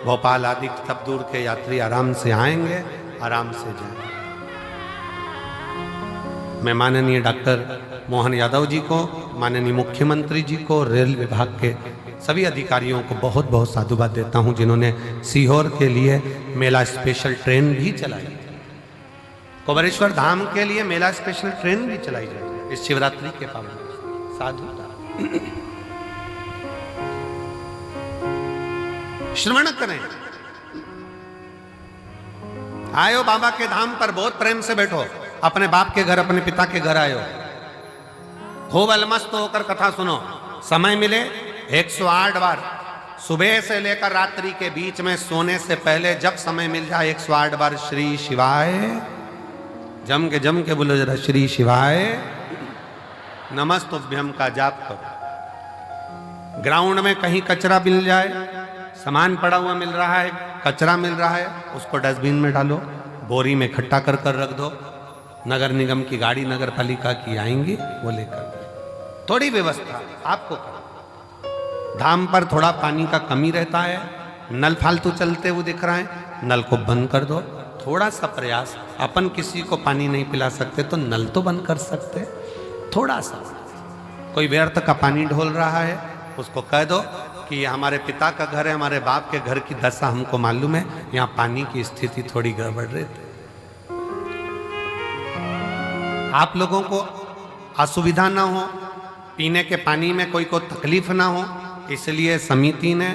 भोपाल आदि सब दूर के यात्री आराम से आएंगे, आराम से जाएंगे। मैं माननीय डॉक्टर मोहन यादव जी को, माननीय मुख्यमंत्री जी को, रेल विभाग के सभी अधिकारियों को बहुत बहुत साधुवाद देता हूं, जिन्होंने सीहोर के लिए मेला स्पेशल ट्रेन भी चलाई। कुबेरेश्वर धाम के लिए मेला स्पेशल ट्रेन भी चलाई जाएगी इस शिवरात्रि के पावन। साधु श्रवण करें। आयो बाबा के धाम पर बहुत प्रेम से बैठो, अपने बाप के घर, अपने पिता के घर आयो, खूब अलमस्त होकर कथा सुनो। समय मिले 108 बार सुबह से लेकर रात्रि के बीच में सोने से पहले जब समय मिल जाए 108 बार श्री शिवाय, जम के बोलो जरा, श्री शिवाय नमस्तुभ्यम का जाप करो। ग्राउंड में कहीं कचरा मिल जाए, सामान पड़ा हुआ मिल रहा है, कचरा मिल रहा है, उसको डस्टबिन में डालो, बोरी में इकट्ठा कर कर रख दो। नगर निगम की गाड़ी, नगर पालिका की आएंगी, वो लेकर। थोड़ी व्यवस्था आपको करो। धाम पर थोड़ा पानी का कमी रहता है, नल फालतू चलते हुए दिख रहा है, नल को बंद कर दो। थोड़ा सा प्रयास, अपन किसी को पानी नहीं पिला सकते तो नल तो बंद कर सकते। थोड़ा सा, कोई व्यर्थ का पानी ढोल रहा है, उसको कह दो कि ये हमारे पिता का घर है, हमारे बाप के घर की दशा हमको मालूम है, यहाँ पानी की स्थिति थोड़ी गड़बड़ रहती। आप लोगों को असुविधा ना हो, पीने के पानी में कोई को तकलीफ ना हो, इसलिए समिति ने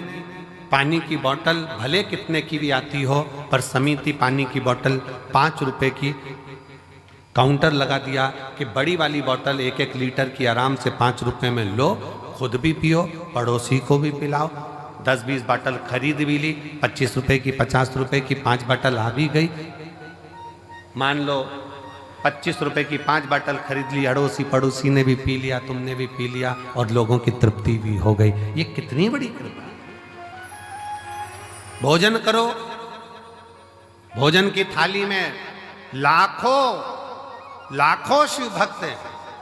पानी की बोतल भले कितने की भी आती हो, पर समिति पानी की बोतल 5 रुपए की काउंटर लगा दिया कि बड़ी वाली बोतल 1-1 लीटर की आराम से 5 रुपए में लो, खुद भी पियो, पड़ोसी को भी पिलाओ। 10-20 बोतल खरीद भी ली, 25 रुपए की, 50 रुपए की 5 बोतल आ भी गई। मान लो 25 रुपए की 5 बोतल खरीद ली, अड़ोसी पड़ोसी ने भी पी लिया, तुमने भी पी लिया और लोगों की तृप्ति भी हो गई। ये कितनी बड़ी कृपा। भोजन करो, भोजन की थाली में लाखों शिव भक्त हैं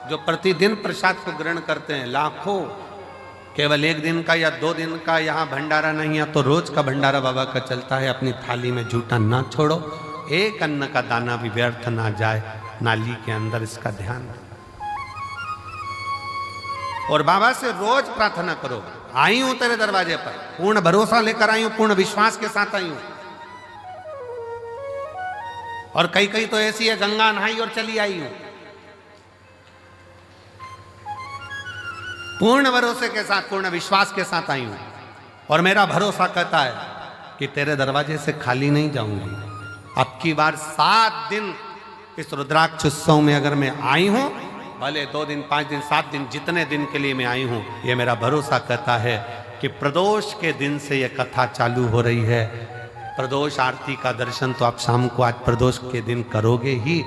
जो प्रतिदिन प्रसाद को ग्रहण करते हैं, लाखों। केवल 1 दिन का या 2 दिन का यहाँ भंडारा नहीं है तो रोज का भंडारा बाबा का चलता है। अपनी थाली में झूठा ना छोड़ो, एक अन्न का दाना भी व्यर्थ ना जाए नाली के अंदर, इसका ध्यान रखो। और बाबा से रोज प्रार्थना करो, आई हूं तेरे दरवाजे पर, पूर्ण भरोसा लेकर आई हूं, पूर्ण विश्वास के साथ आई हूं। और कई तो ऐसी है, गंगा नहाई और चली आई हूं। पूर्ण भरोसे के साथ, पूर्ण विश्वास के साथ आई हूं और मेरा भरोसा कहता है कि तेरे दरवाजे से खाली नहीं जाऊंगी। अब की बार 7 दिन इस रुद्राक्ष उत्सव में अगर मैं आई हूं, भले 2 दिन, 5 दिन, 7 दिन, जितने दिन के लिए मैं आई हूं, ये मेरा भरोसा कहता है कि प्रदोष के दिन से ये कथा चालू हो रही है। प्रदोष आरती का दर्शन तो आप शाम को आज प्रदोष के दिन करोगे ही।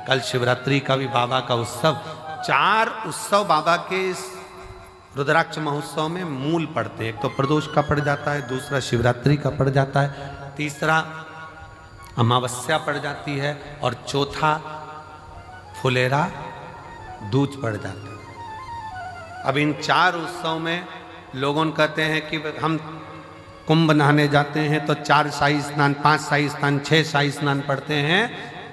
कल शिवरात्रि का भी बाबा का उत्सव, 4 उत्सव बाबा के इस रुद्राक्ष महोत्सव में मूल पड़ते हैं। एक तो प्रदोष का पड़ जाता है, दूसरा शिवरात्रि का पड़ जाता है, तीसरा अमावस्या पड़ जाती है और चौथा फुलेरा दूज पड़ जाता है। अब इन 4 उत्सव में लोगों कहते हैं कि हम कुंभ नहाने जाते हैं तो 4 शाही स्नान, 5 शाही स्नान, 6 शाही स्नान पढ़ते हैं।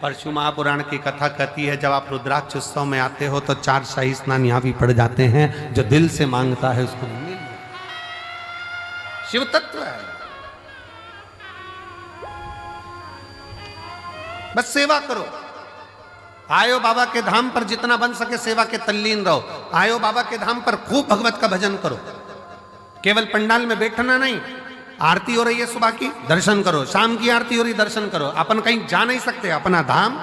परशु महापुराण की कथा कहती है जब आप रुद्राक्ष उत्सव में आते हो तो 4 शाही स्नान यहाँ भी पड़ जाते हैं। जो दिल से मांगता है उसको मिल, शिव तत्व है। बस सेवा करो, आयो बाबा के धाम पर जितना बन सके सेवा के तल्लीन रहो। आयो बाबा के धाम पर खूब भगवत का भजन करो। केवल पंडाल में बैठना नहीं। आरती हो रही है सुबह की, दर्शन करो। शाम की आरती हो रही, दर्शन करो। अपन कहीं जा नहीं सकते, अपना धाम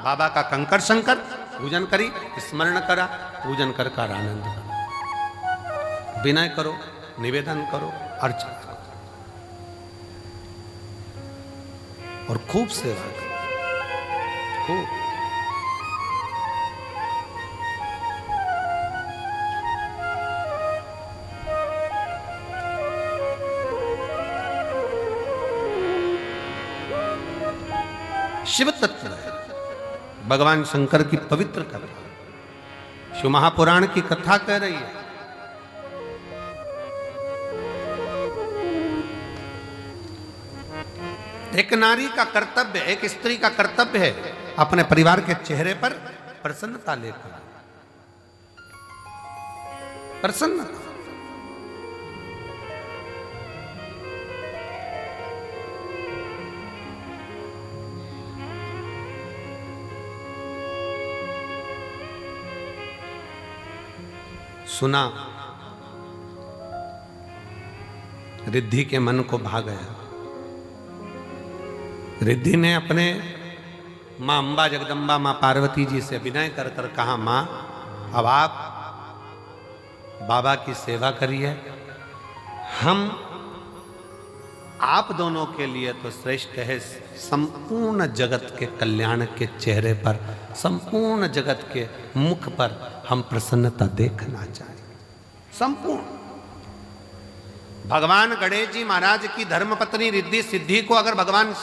बाबा का कंकर शंकर पूजन करी, स्मरण करा, पूजन कर आनंद करो, विनय करो, निवेदन करो, अर्चना करो और खूब सेवा करो, खूब। शिव तत्व है, भगवान शंकर की पवित्र कथा शिव महापुराण की कथा कह रही है। एक नारी का कर्तव्य, एक स्त्री का कर्तव्य है अपने परिवार के चेहरे पर प्रसन्नता लेकर, प्रसन्नता। सुना, रिद्धि के मन को भा गया। रिद्धि ने अपने मां अंबा जगदम्बा मां पार्वती जी से विनय कर कर कहा, मां अब आप बाबा की सेवा करिए, हम आप दोनों के लिए तो श्रेष्ठ है। संपूर्ण जगत के कल्याण के चेहरे पर, संपूर्ण जगत के मुख पर हम प्रसन्नता देखना चाहिए। संपूर्ण भगवान गणेश जी महाराज की धर्मपत्नी रिद्धि सिद्धि को अगर भगवान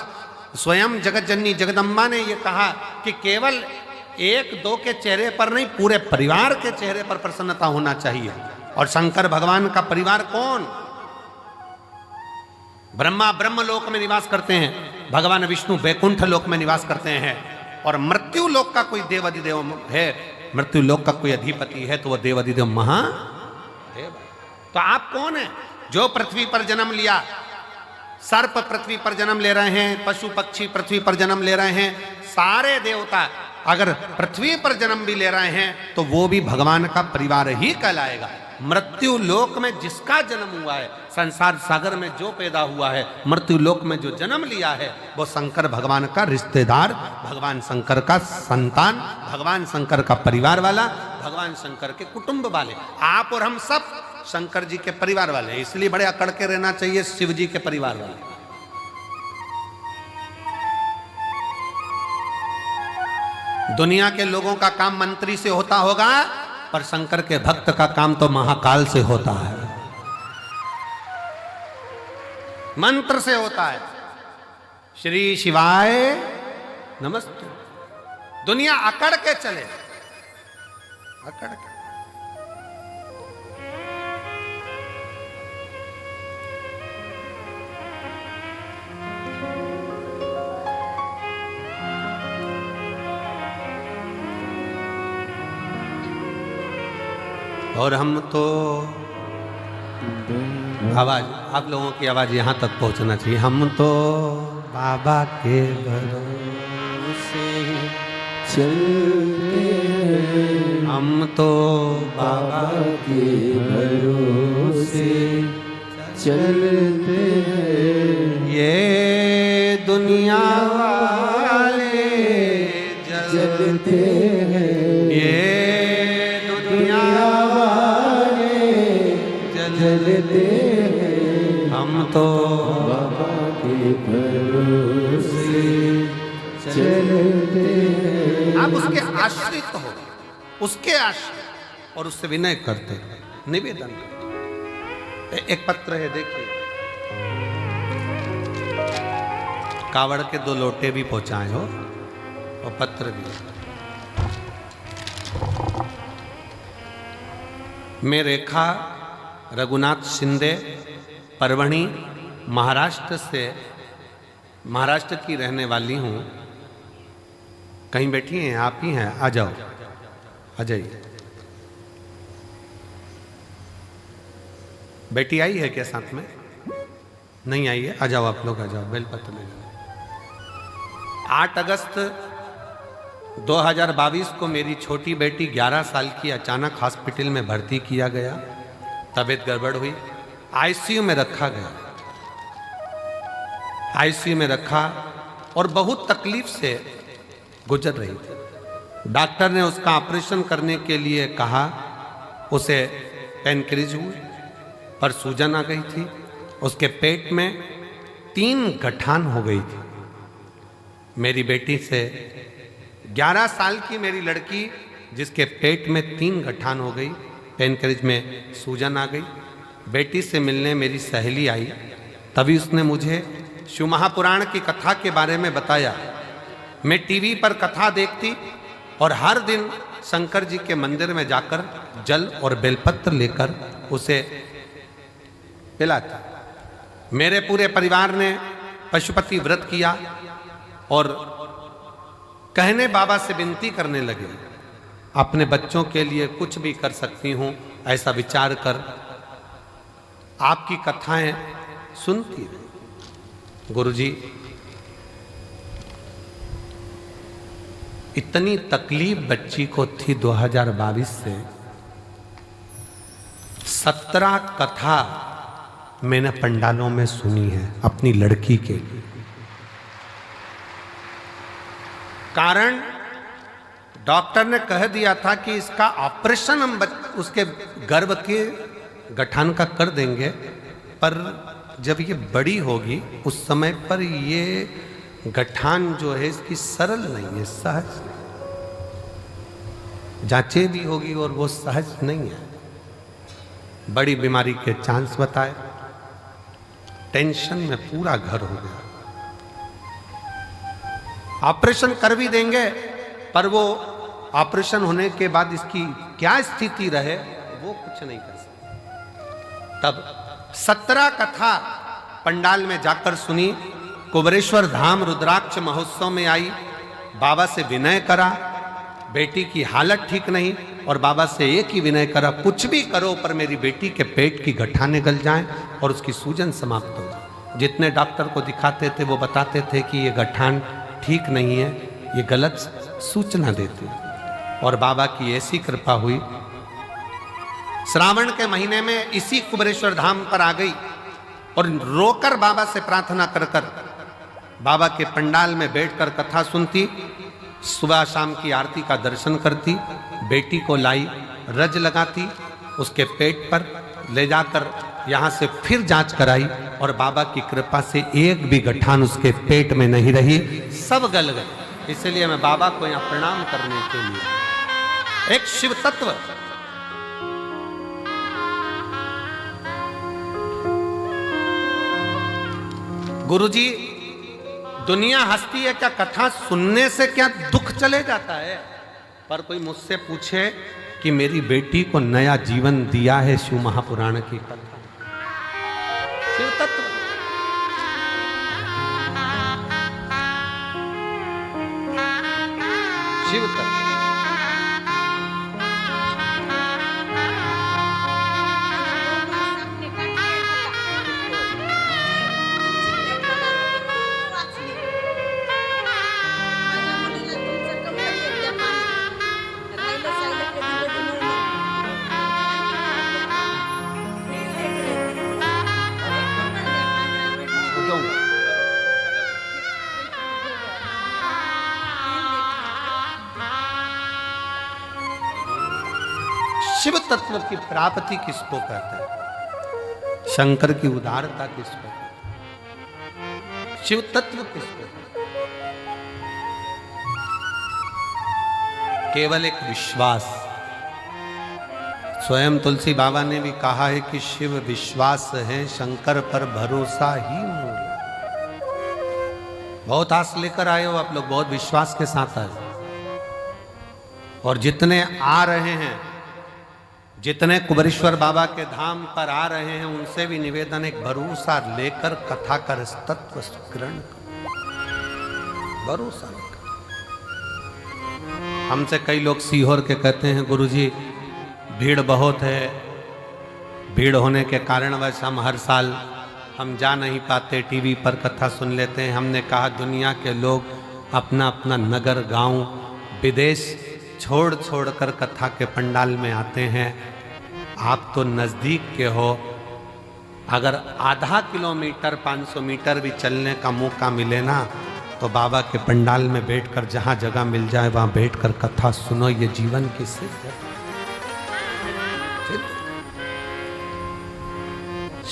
स्वयं जगत जननी जगदम्बा ने यह कहा कि केवल एक दो के चेहरे पर नहीं, पूरे परिवार के चेहरे पर प्रसन्नता होना चाहिए। और शंकर भगवान का परिवार कौन? ब्रह्मा ब्रह्म लोक में निवास करते हैं, भगवान विष्णु वैकुंठ लोक में निवास करते हैं, और मृत्यु लोक का कोई देवाधिदेव है, मृत्यु लोक का कोई अधिपति है तो वह देवाधिदेव महादेव। तो आप कौन है जो पृथ्वी पर जन्म लिया? सर्प पृथ्वी पर जन्म ले रहे हैं, पशु पक्षी पृथ्वी पर जन्म ले रहे हैं, सारे देवता अगर पृथ्वी पर जन्म भी ले रहे हैं तो वो भी भगवान का परिवार ही कहलाएगा। मृत्यु लोक में जिसका जन्म हुआ है, संसार सागर में जो पैदा हुआ है, मृत्यु लोक में जो जन्म लिया है, वो शंकर भगवान का रिश्तेदार, भगवान शंकर का संतान, भगवान शंकर का परिवार वाला, भगवान शंकर के कुटुंब वाले। आप और हम सब शंकर जी के परिवार वाले, इसलिए बड़े अकड़ के रहना चाहिए शिव जी के परिवार वाले। दुनिया के लोगों का काम मंत्री से होता होगा, पर शंकर के भक्त का काम तो महाकाल से होता है, मंत्र से होता है। श्री शिवाय नमस्ते। दुनिया अकड़ के चले, अकड़ के। और हम तो आवाज, आप लोगों की आवाज यहां तक पहुंचना चाहिए। हम तो बाबा के भरोसे चलते हैं, हम तो बाबा के भरोसे चलते हैं। ये दुनिया वाले जलते हैं, ये दुनिया जलते हैं। हम तो बाबा के भरोसे चलते हैं। आप उसके आश्रित हो, उसके आश्रित, और उससे विनय करते हो, निवेदन करते हो। एक पत्र है, देखिए, कावड़ के 2 लोटे भी पहुंचाए हो और पत्र भी। मैं रेखा रघुनाथ शिंदे, परवणी, महाराष्ट्र की रहने वाली हूँ। कहीं बैठी हैं? आप ही हैं? आ जाओ, आ जाइए। बेटी आई है क्या साथ में? नहीं आई है? आ जाओ आप लोग, आ जाओ, बेलपत्र ले जाओ। 8 अगस्त 2022 को मेरी छोटी बेटी 11 साल की अचानक हॉस्पिटल में भर्ती किया गया। तबीयत गड़बड़ हुई, आईसीयू में रखा गया। आईसीयू में रखा और बहुत तकलीफ से गुजर रही थी। डॉक्टर ने उसका ऑपरेशन करने के लिए कहा। उसे पेनक्रिज हुई पर सूजन आ गई थी। उसके पेट में 3 गठान हो गई थी। मेरी बेटी से 11 साल की मेरी लड़की जिसके पेट में 3 गठान हो गई, पेनक्रिज में सूजन आ गई। बेटी से मिलने मेरी सहेली आई, तभी उसने मुझे शिव महापुराण की कथा के बारे में बताया। मैं टीवी पर कथा देखती और हर दिन शंकर जी के मंदिर में जाकर जल और बेलपत्र लेकर उसे पिलाती। मेरे पूरे परिवार ने पशुपति व्रत किया और कहने बाबा से विनती करने लगे, अपने बच्चों के लिए कुछ भी कर सकती हूं, ऐसा विचार कर आपकी कथाएं सुनती रही। गुरुजी, इतनी तकलीफ बच्ची को थी 2022 से। 17 कथा मैंने पंडालों में सुनी है अपनी लड़की के लिए। कारण डॉक्टर ने कह दिया था कि इसका ऑपरेशन हम उसके गर्भ के गठान का कर देंगे, पर जब ये बड़ी होगी उस समय पर ये गठान जो है इसकी सरल नहीं है, सहज जांचे भी होगी और वो सहज नहीं है। बड़ी बीमारी के चांस बताए। टेंशन में पूरा घर हो गया। ऑपरेशन कर भी देंगे पर वो ऑपरेशन होने के बाद इसकी क्या स्थिति रहे वो कुछ नहीं कर सकते। तब 17 कथा पंडाल में जाकर सुनी। कुबरेश्वर धाम रुद्राक्ष महोत्सव में आई, बाबा से विनय करा। बेटी की हालत ठीक नहीं और बाबा से एक ही विनय करा, कुछ भी करो पर मेरी बेटी के पेट की गठाने गल जाएं और उसकी सूजन समाप्त हो। जितने डॉक्टर को दिखाते थे वो बताते थे कि ये गठान ठीक नहीं है, ये गलत सूचना देते। और बाबा की ऐसी कृपा हुई, श्रावण के महीने में इसी कुबरेश्वर धाम पर आ गई और रोकर बाबा से प्रार्थना कर कर बाबा के पंडाल में बैठकर कथा सुनती, सुबह शाम की आरती का दर्शन करती। बेटी को लाई, रज लगाती, उसके पेट पर ले जाकर यहाँ से फिर जांच कराई और बाबा की कृपा से एक भी गठान उसके पेट में नहीं रही, सब गल गए। इसलिए मैं बाबा को यहाँ प्रणाम करने के लिए एक शिव तत्व गुरुजी, दुनिया हंसती है क्या कथा सुनने से क्या दुख चले जाता है? पर कोई मुझसे पूछे कि मेरी बेटी को नया जीवन दिया है शिव महापुराण की कथा, शिव तत्व। शिव तत्व शिव तत्व की प्राप्ति किसको कहते हैं? शंकर की उदारता किसको कहते हैं? शिव तत्व किसको कहते हैं? केवल एक विश्वास। स्वयं तुलसी बाबा ने भी कहा है कि शिव विश्वास है, शंकर पर भरोसा ही मूल। बहुत आस लेकर आए हो आप लोग, बहुत विश्वास के साथ आए। और जितने आ रहे हैं, जितने कुबरेश्वर बाबा के धाम पर आ रहे हैं, उनसे भी निवेदन, एक भरोसा लेकर कथा कर तत्व ग्रहण कर, भरोसा लेकर। हमसे कई लोग सीहोर के कहते हैं गुरुजी भीड़ बहुत है, भीड़ होने के कारणवश हम हर साल हम जा नहीं पाते, टीवी पर कथा सुन लेते हैं। हमने कहा दुनिया के लोग अपना अपना नगर गांव विदेश छोड़ छोड़ कर कथा के पंडाल में आते हैं। आप तो नज़दीक के हो, अगर आधा किलोमीटर 500 मीटर भी चलने का मौका मिले ना, तो बाबा के पंडाल में बैठकर जहाँ जगह मिल जाए वहाँ बैठकर कथा सुनो। ये जीवन की सिद्ध है।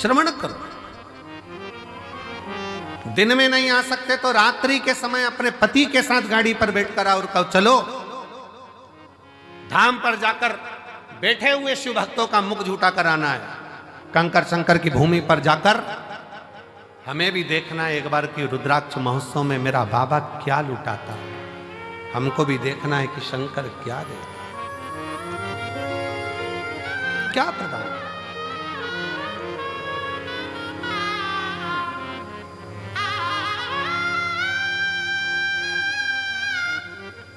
श्रवण करो। दिन में नहीं आ सकते तो रात्रि के समय अपने पति के साथ गाड़ी पर बैठकर आओ और कहो चलो धाम पर जाकर बैठे हुए शिव भक्तों का मुख झूठा कराना है। कंकर शंकर की भूमि पर जाकर हमें भी देखना है एक बार कि रुद्राक्ष महोत्सव में मेरा बाबा क्या लुटाता है। हमको भी देखना है कि शंकर क्या दे, क्या प्रदान।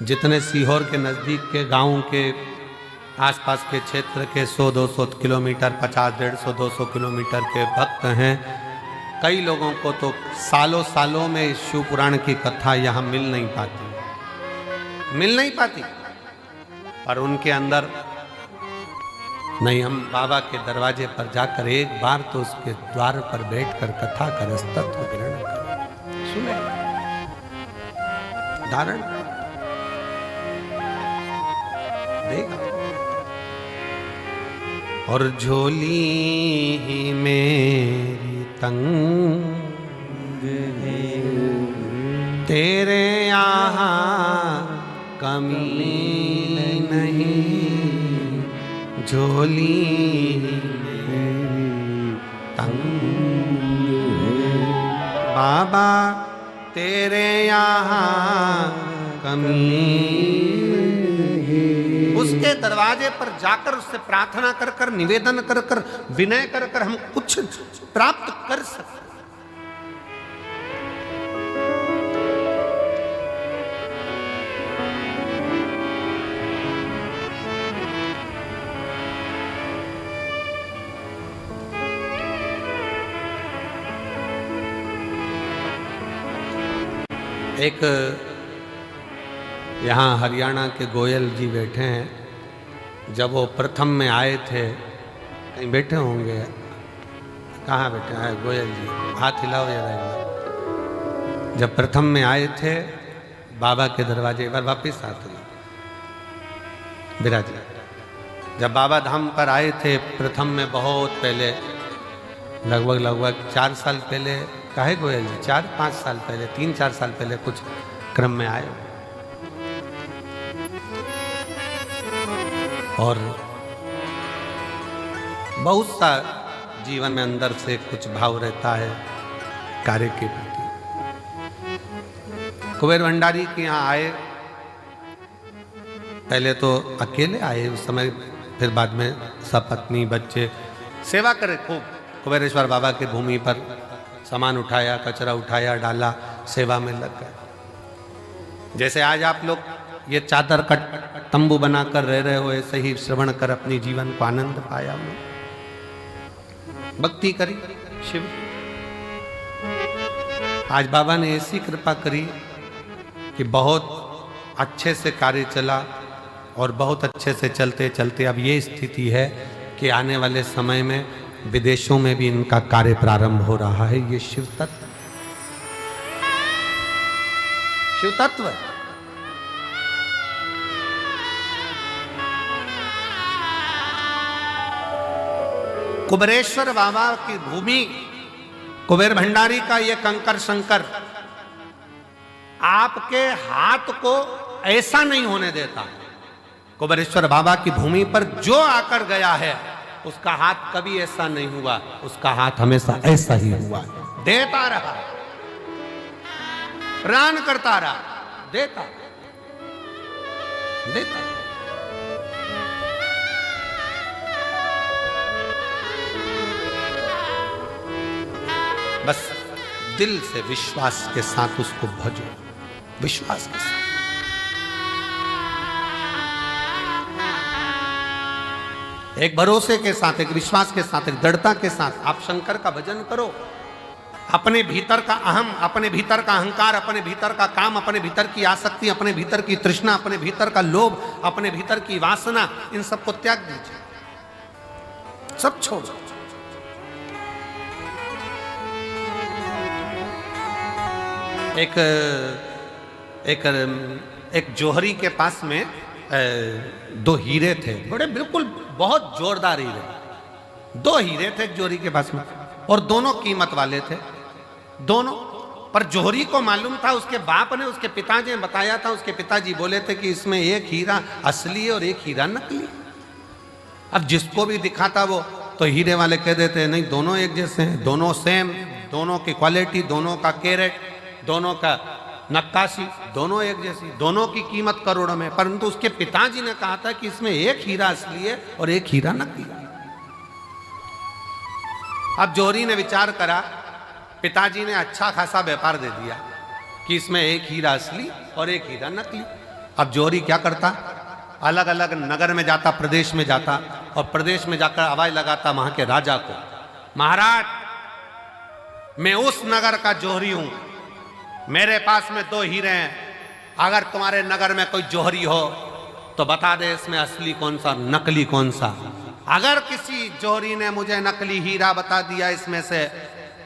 जितने सीहोर के नज़दीक के गांव के आसपास के क्षेत्र के 100-200 किलोमीटर, 50-150-200 किलोमीटर के भक्त हैं, कई लोगों को तो सालों सालों में शिव पुराण की कथा यहाँ मिल नहीं पाती। पर उनके अंदर नहीं, हम बाबा के दरवाजे पर जाकर एक बार तो उसके द्वार पर बैठकर कथा का रसतत्व ग्रहण करें, सुने, धारण देगा। और झोली मेरी तंग है, तेरे यहाँ कमी नहीं, झोली मेरी तंग है, बाबा तेरे यहाँ कमी। उसके दरवाजे पर जाकर उससे प्रार्थना कर कर, निवेदन कर कर, विनय कर कर हम कुछ प्राप्त कर सकते। एक यहाँ हरियाणा के गोयल जी बैठे हैं। जब वो प्रथम में आए थे, कहीं बैठे होंगे, कहाँ बैठे हैं गोयल जी, हाथ हिलाओ जरा एक बार। जब प्रथम में आए थे बाबा के दरवाजे, एक बार वापिस आते विराज। जब बाबा धाम पर आए थे प्रथम में, बहुत पहले, लगभग 4 साल पहले, काहे गोयल जी 4-5 साल पहले, 3-4 साल पहले कुछ क्रम में आए। और बहुत सा जीवन में अंदर से कुछ भाव रहता है कार्य के प्रति। कुबेर भंडारी के यहाँ आए, पहले तो अकेले आए उस समय, फिर बाद में सपत्नी बच्चे सेवा करे खूब। कुबेरेश्वर बाबा की भूमि पर सामान उठाया, कचरा उठाया, डाला, सेवा में लग गए। जैसे आज आप लोग ये चादर का तंबू बनाकर रह रहे हो, ऐसे ही श्रवण कर अपनी जीवन को आनंद पाया, भक्ति करी शिव। आज बाबा ने ऐसी कृपा करी कि बहुत अच्छे से कार्य चला, और बहुत अच्छे से चलते चलते अब ये स्थिति है कि आने वाले समय में विदेशों में भी इनका कार्य प्रारंभ हो रहा है। ये शिव तत्व, शिव तत्व। कुबेरेश्वर बाबा की भूमि, कुबेर भंडारी का ये कंकर शंकर आपके हाथ को ऐसा नहीं होने देता। कुबेरेश्वर बाबा की भूमि पर जो आकर गया है उसका हाथ कभी ऐसा नहीं हुआ, उसका हाथ हमेशा ऐसा ही हुआ, देता रहा, प्राण करता रहा, देता देता। बस दिल से विश्वास के साथ उसको भजो, विश्वास के साथ। एक भरोसे के साथ, एक विश्वास के साथ, एक दृढ़ता के साथ आप शंकर का भजन करो। अपने भीतर का अहम, अपने भीतर का अहंकार, अपने भीतर का काम, अपने भीतर की आसक्ति, अपने भीतर की तृष्णा, अपने भीतर का लोभ, अपने भीतर की वासना, इन सबको त्याग दीजिए, सब छोड़। एक जौहरी के पास में दो हीरे थे, बड़े बिल्कुल बहुत जोरदार हीरे। दो हीरे थे एक जौहरी के पास में, और दोनों कीमत वाले थे दोनों। पर जौहरी को मालूम था, उसके बाप ने, उसके पिताजी ने बताया था, उसके पिताजी बोले थे कि इसमें एक हीरा असली है और एक हीरा नकली। अब जिसको भी दिखाता वो तो हीरे वाले कह देते हैं नहीं दोनों एक जैसे हैं, दोनों सेम, दोनों की क्वालिटी, दोनों का कैरेट, दोनों का नक्काशी, दोनों एक जैसी, दोनों की कीमत करोड़ों में। परंतु उसके पिताजी ने कहा था कि इसमें एक हीरा असली है और एक हीरा नकली। अब जौहरी ने विचार करा, पिताजी ने अच्छा खासा व्यापार दे दिया कि इसमें एक हीरा असली और एक हीरा नकली। अब जौहरी क्या करता, अलग अलग नगर में जाता, प्रदेश में जाता, और प्रदेश में जाकर आवाज लगाता वहां के राजा को, महाराज मैं उस नगर का जौहरी हूं, मेरे पास में दो हीरे हैं, अगर तुम्हारे नगर में कोई जौहरी हो तो बता दे इसमें असली कौन सा नकली कौन सा। अगर किसी जौहरी ने मुझे नकली हीरा बता दिया इसमें से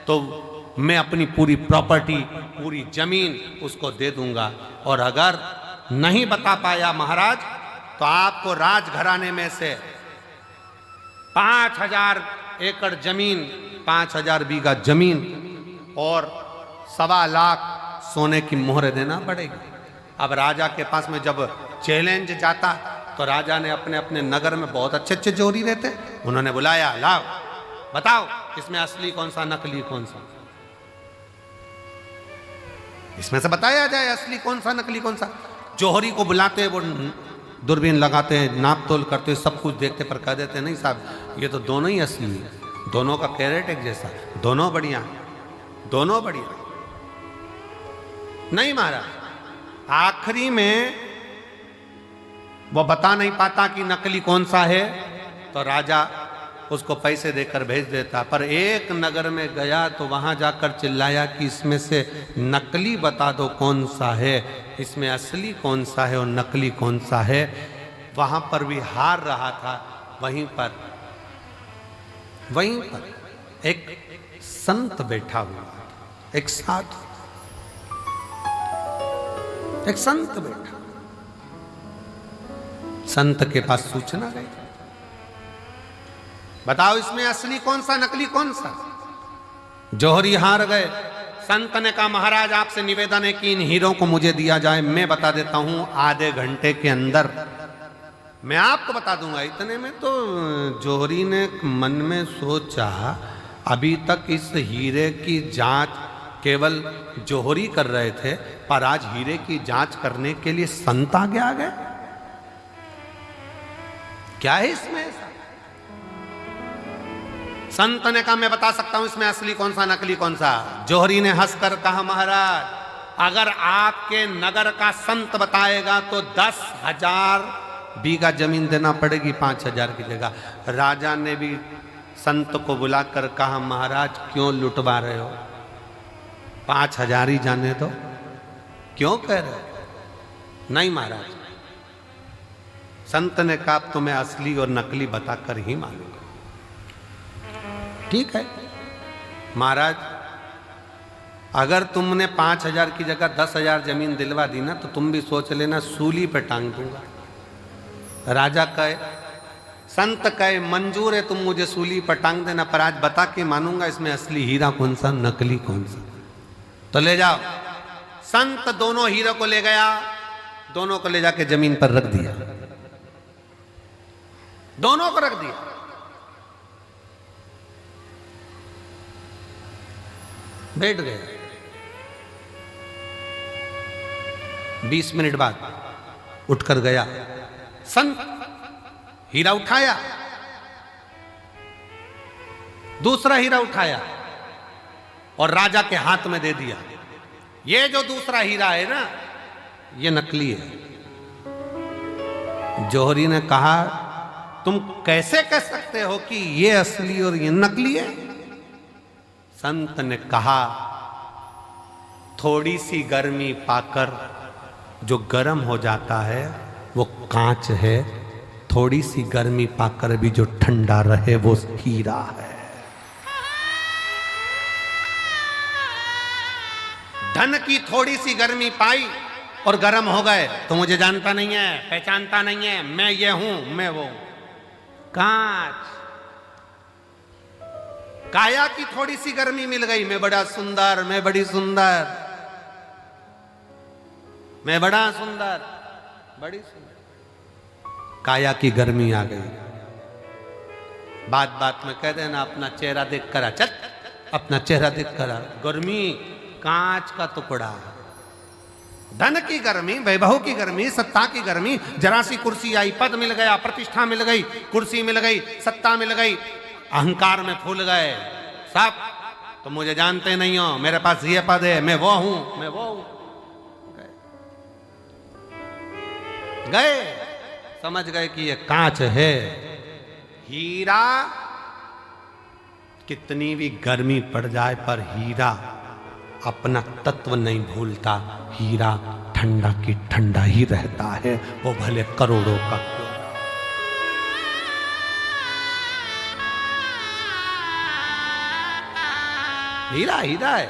तो मैं अपनी पूरी प्रॉपर्टी, पूरी जमीन उसको दे दूंगा, और अगर नहीं बता पाया महाराज तो आपको राजघराने में से 5000 एकड़ जमीन, 5000 बीघा जमीन और 1.25 लाख सोने की मोहरें देना पड़ेगी। अब राजा के पास में जब चैलेंज जाता तो राजा ने अपने अपने नगर में बहुत अच्छे अच्छे जौहरी रहते, उन्होंने बुलाया, लाओ बताओ इसमें असली कौन सा नकली कौन सा, इसमें से बताया जाए असली कौन सा नकली कौन सा। जौहरी को बुलाते, वो दूरबीन लगाते, नाप तोल करते, सब कुछ देखते, पर कह देते नहीं साहब ये तो दोनों ही असली है, दोनों का कैरेट एक जैसा, दोनों बढ़िया, दोनों बढ़िया। नहीं महाराज, आखिरी में वो बता नहीं पाता कि नकली कौन सा है, तो राजा उसको पैसे देकर भेज देता। पर एक नगर में गया तो वहां जाकर चिल्लाया कि इसमें से नकली बता दो कौन सा है, इसमें असली कौन सा है और नकली कौन सा है। वहां पर भी हार रहा था। वहीं पर एक संत बैठा हुआ, एक साधु, एक संत बैठा। संत के पास सूचना गई, बताओ इसमें असली कौन सा नकली कौन सा। जौहरी हार गए। संत ने कहा महाराज आपसे निवेदन है कि इन हीरों को मुझे दिया जाए, मैं बता देता हूं आधे घंटे के अंदर मैं आपको बता दूंगा। इतने में तो जौहरी ने मन में सोचा अभी तक इस हीरे की जांच केवल जौहरी कर रहे थे, पर आज हीरे की जांच करने के लिए संत आगे आ गए। क्या है इसमें ऐसा? संत ने कहा मैं बता सकता हूं इसमें असली कौन सा नकली कौन सा। जौहरी ने हंसकर कहा महाराज अगर आपके नगर का संत बताएगा तो 10,000 बीघा जमीन देना पड़ेगी 5,000 की जगह। राजा ने भी संत को बुलाकर कहा महाराज क्यों लुटवा रहे हो, 5,000 ही जाने दो, क्यों कह रहे हो? नहीं महाराज। संत ने कहा तो मैं असली और नकली बताकर ही मानूंगा। ठीक है महाराज, अगर तुमने 5,000 की जगह 10,000 जमीन दिलवा दी ना तो तुम भी सोच लेना सूली पे टांग दूंगा। राजा कहे, संत कहे मंजूर है तुम मुझे सूली पर टांग देना, पर आज बता के मानूंगा इसमें असली हीरा कौन सा नकली कौन सा। तो ले जाओ। संत दोनों हीरो को ले गया, दोनों को ले जाके जमीन पर रख दिया, दोनों को रख दिया। बैठ गए। 20 मिनट बाद उठकर गया संत, हीरा उठाया, दूसरा हीरा उठाया और राजा के हाथ में दे दिया। ये जो दूसरा हीरा है ना ये नकली है। जौहरी ने कहा तुम कैसे कह सकते हो कि ये असली और ये नकली है? संत ने कहा, थोड़ी सी गर्मी पाकर जो गर्म हो जाता है वो कांच है, थोड़ी सी गर्मी पाकर भी जो ठंडा रहे वो हीरा है। धन की थोड़ी सी गर्मी पाई और गर्म हो गए तो मुझे जानता नहीं है, पहचानता नहीं है, मैं ये हूं, मैं वो। कांच, काया की थोड़ी सी गर्मी मिल गई, मैं बड़ा सुंदर, मैं बड़ी सुंदर, मैं बड़ा सुंदर, बड़ी सुंदर। काया की गर्मी आ गई, बात बात में कह देना अपना चेहरा देख कर आ, चल अपना चेहरा देख कर आ। गर्मी कांच का टुकड़ा। धन की गर्मी, वैभव की गर्मी, सत्ता की गर्मी, जरा सी कुर्सी आई, पद मिल गया, प्रतिष्ठा मिल गई, कुर्सी मिल गई, सत्ता मिल गई, अहंकार में फूल गए सब। तो मुझे जानते नहीं हो, मेरे पास ये पद है, मैं वो हूं, मैं वो हूं। गए, समझ गए कि ये कांच है। हीरा कितनी भी गर्मी पड़ जाए पर हीरा अपना तत्व नहीं भूलता। हीरा ठंडा की ठंडा ही रहता है, वो भले करोड़ों का क्यों। हीरा हीरा है,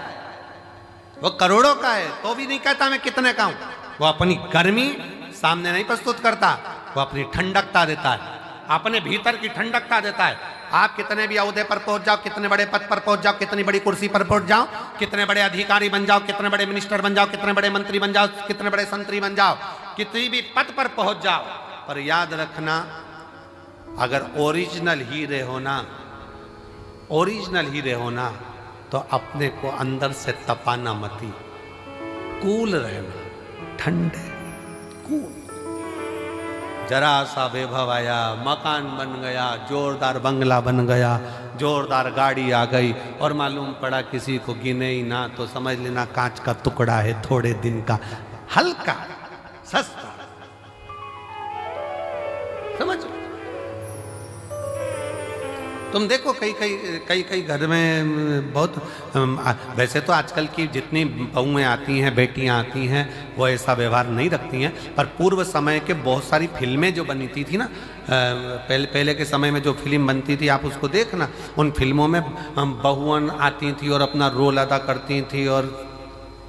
वो करोड़ों का है तो भी नहीं कहता मैं कितने का हूं। वो अपनी गर्मी सामने नहीं प्रस्तुत करता, वो अपनी ठंडकता देता है, अपने भीतर की ठंडकता देता है। आप कितने भी ओहदे पर पहुंच जाओ, कितने बड़े पद पर पहुंच जाओ, कितनी बड़ी कुर्सी पर पहुंच जाओ, कितने बड़े अधिकारी बन जाओ, कितने बड़े मिनिस्टर बन जाओ, कितने बड़े मंत्री बन जाओ, कितने बड़े संतरी बन जाओ, कितनी भी पद पर पहुंच जाओ, पर याद रखना अगर ओरिजिनल हीरे होना, ओरिजिनल हीरे होना तो अपने को अंदर से तपाना मती, कूल रहना, ठंडे कूल। जरा सा वैभव आया, मकान बन गया, जोरदार बंगला बन गया, जोरदार गाड़ी आ गई और मालूम पड़ा किसी को गिने ही ना तो समझ लेना कांच का टुकड़ा है, थोड़े दिन का, हल्का सस्ता। समझ तुम देखो कई घर में बहुत, वैसे तो आजकल की जितनी बहुएं आती हैं, बेटियां आती हैं, वो ऐसा व्यवहार नहीं रखती हैं, पर पूर्व समय के बहुत सारी फिल्में जो बनती थी ना, पहले के समय में जो फिल्म बनती थी आप उसको देखना, उन फिल्मों में बहुआं आती थी और अपना रोल अदा करती थी। और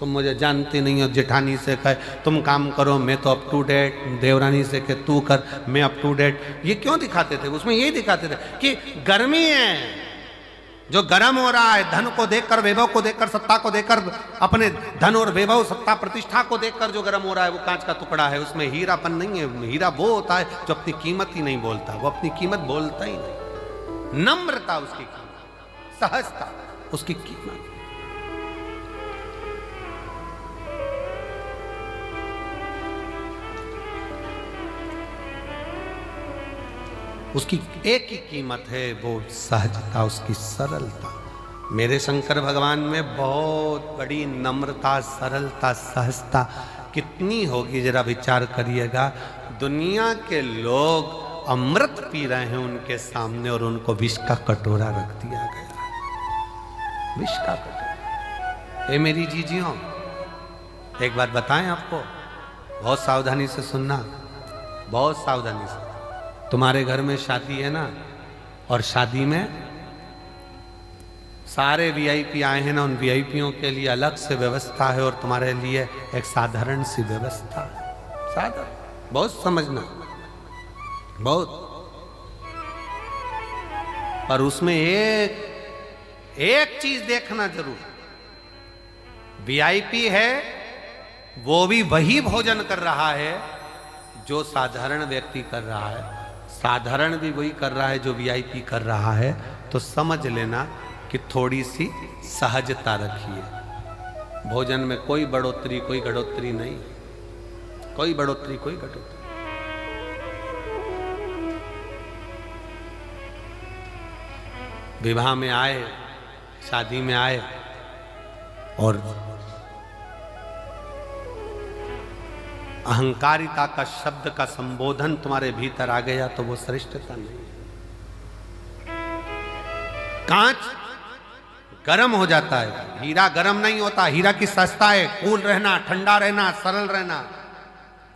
तुम मुझे जानते नहीं हो, जेठानी से कहे तुम काम करो, मैं तो अप टू डेट, देवरानी से कहे तू कर, मैं अप टू डेट। ये क्यों दिखाते थे? उसमें यही दिखाते थे कि गर्मी है, जो गर्म हो रहा है, धन को देखकर, वैभव को देखकर, सत्ता को देखकर, अपने धन और वैभव, सत्ता, प्रतिष्ठा को देखकर जो गर्म हो रहा है वो कांच का टुकड़ा है, उसमें हीरापन नहीं है। हीरा वो होता है जो अपनी कीमत ही नहीं बोलता, वो अपनी कीमत बोलता ही नहीं। नम्रता उसकी कीमत, सहजता उसकी कीमत। उसकी एक ही कीमत है, वो सहजता, उसकी सरलता। मेरे शंकर भगवान में बहुत बड़ी नम्रता, सरलता, सहजता कितनी होगी जरा विचार करिएगा। दुनिया के लोग अमृत पी रहे हैं उनके सामने और उनको विष का कटोरा रख दिया गया, विष का कटोरा। ए मेरी जीजियों, एक बात बताएं आपको, बहुत सावधानी से सुनना, बहुत सावधानी से। तुम्हारे घर में शादी है ना, और शादी में सारे वीआईपी आए हैं ना, उन वीआईपीओं के लिए अलग से व्यवस्था है और तुम्हारे लिए एक साधारण सी व्यवस्था है। साधारण, बहुत समझना, बहुत। पर उसमें एक चीज देखना जरूर, वीआईपी है वो भी वही भोजन कर रहा है जो साधारण व्यक्ति कर रहा है, साधारण भी वही कर रहा है जो वीआईपी कर रहा है। तो समझ लेना कि थोड़ी सी सहजता रखिए। भोजन में कोई बढ़ोतरी, कोई घटोतरी नहीं, कोई बढ़ोतरी, कोई घटोतरी। विवाह में आए, शादी में आए और अहंकारिता का शब्द का संबोधन तुम्हारे भीतर आ गया तो वो श्रेष्ठता नहीं। कांच गर्म हो जाता है। हीरा गर्म नहीं होता, हीरा की सस्ता है, कूल रहना, ठंडा रहना, सरल रहना।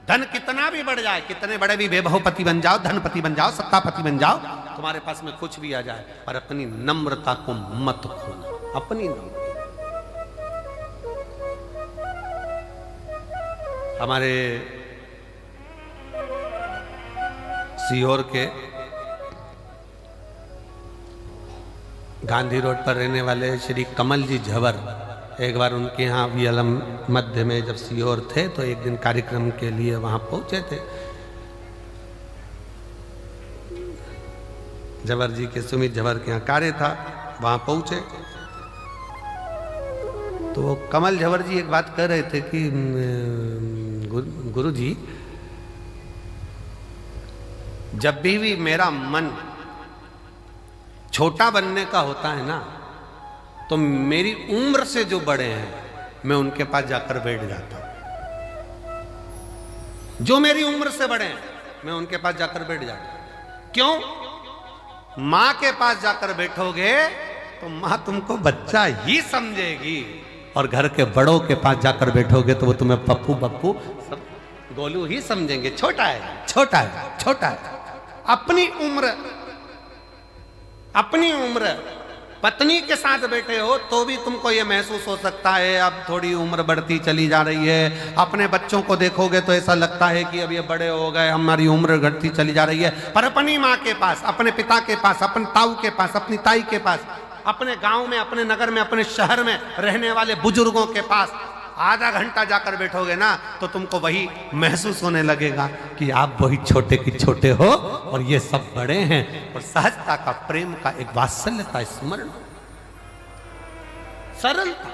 धन कितना भी बढ़ जाए, कितने बड़े भी वैभवपति बन जाओ, धनपति बन जाओ, सत्तापति बन जाओ, तुम्हारे पास में कुछ भी आ जाए, पर अपनी नम्रता को मत खोना। अपनी नम्रता। हमारे सीहोर के गांधी रोड पर रहने वाले श्री कमल जी झवर, एक बार उनके यहाँ वियलम मध्य में जब सीहोर थे तो एक दिन कार्यक्रम के लिए वहाँ पहुँचे थे। झवर जी के, सुमित झवर के यहाँ कार्य था, वहाँ पहुँचे तो वो कमल झवर जी एक बात कर रहे थे कि गुरु जी, जब भी मेरा मन छोटा बनने का होता है ना, तो मेरी उम्र से जो बड़े हैं मैं उनके पास जाकर बैठ जाता हूं। जो मेरी उम्र से बड़े हैं मैं उनके पास जाकर बैठ जाता हूं। क्यों? मां के पास जाकर बैठोगे तो मां तुमको बच्चा ही समझेगी, और घर के बड़ों के पास जाकर बैठोगे तो वो तुम्हें पप्पू बप्पू सब गोलू ही समझेंगे। छोटा है, छोटा है, छोटा है। अपनी उम्र पत्नी के साथ बैठे हो तो भी तुमको ये महसूस हो सकता है अब थोड़ी उम्र बढ़ती चली जा रही है। अपने बच्चों को देखोगे तो ऐसा लगता है कि अब ये बड़े हो गए, हमारी उम्र घटती चली जा रही है। पर अपनी माँ के पास, अपने पिता के पास, अपने ताऊ के पास, अपनी ताई के पास, अपने गांव में, अपने नगर में, अपने शहर में रहने वाले बुजुर्गों के पास आधा घंटा जाकर बैठोगे ना तो तुमको वही महसूस होने लगेगा कि आप वही छोटे की छोटे हो और ये सब बड़े हैं। और सहजता का, प्रेम का, एक वात्सल्यता, स्मरण, सरलता,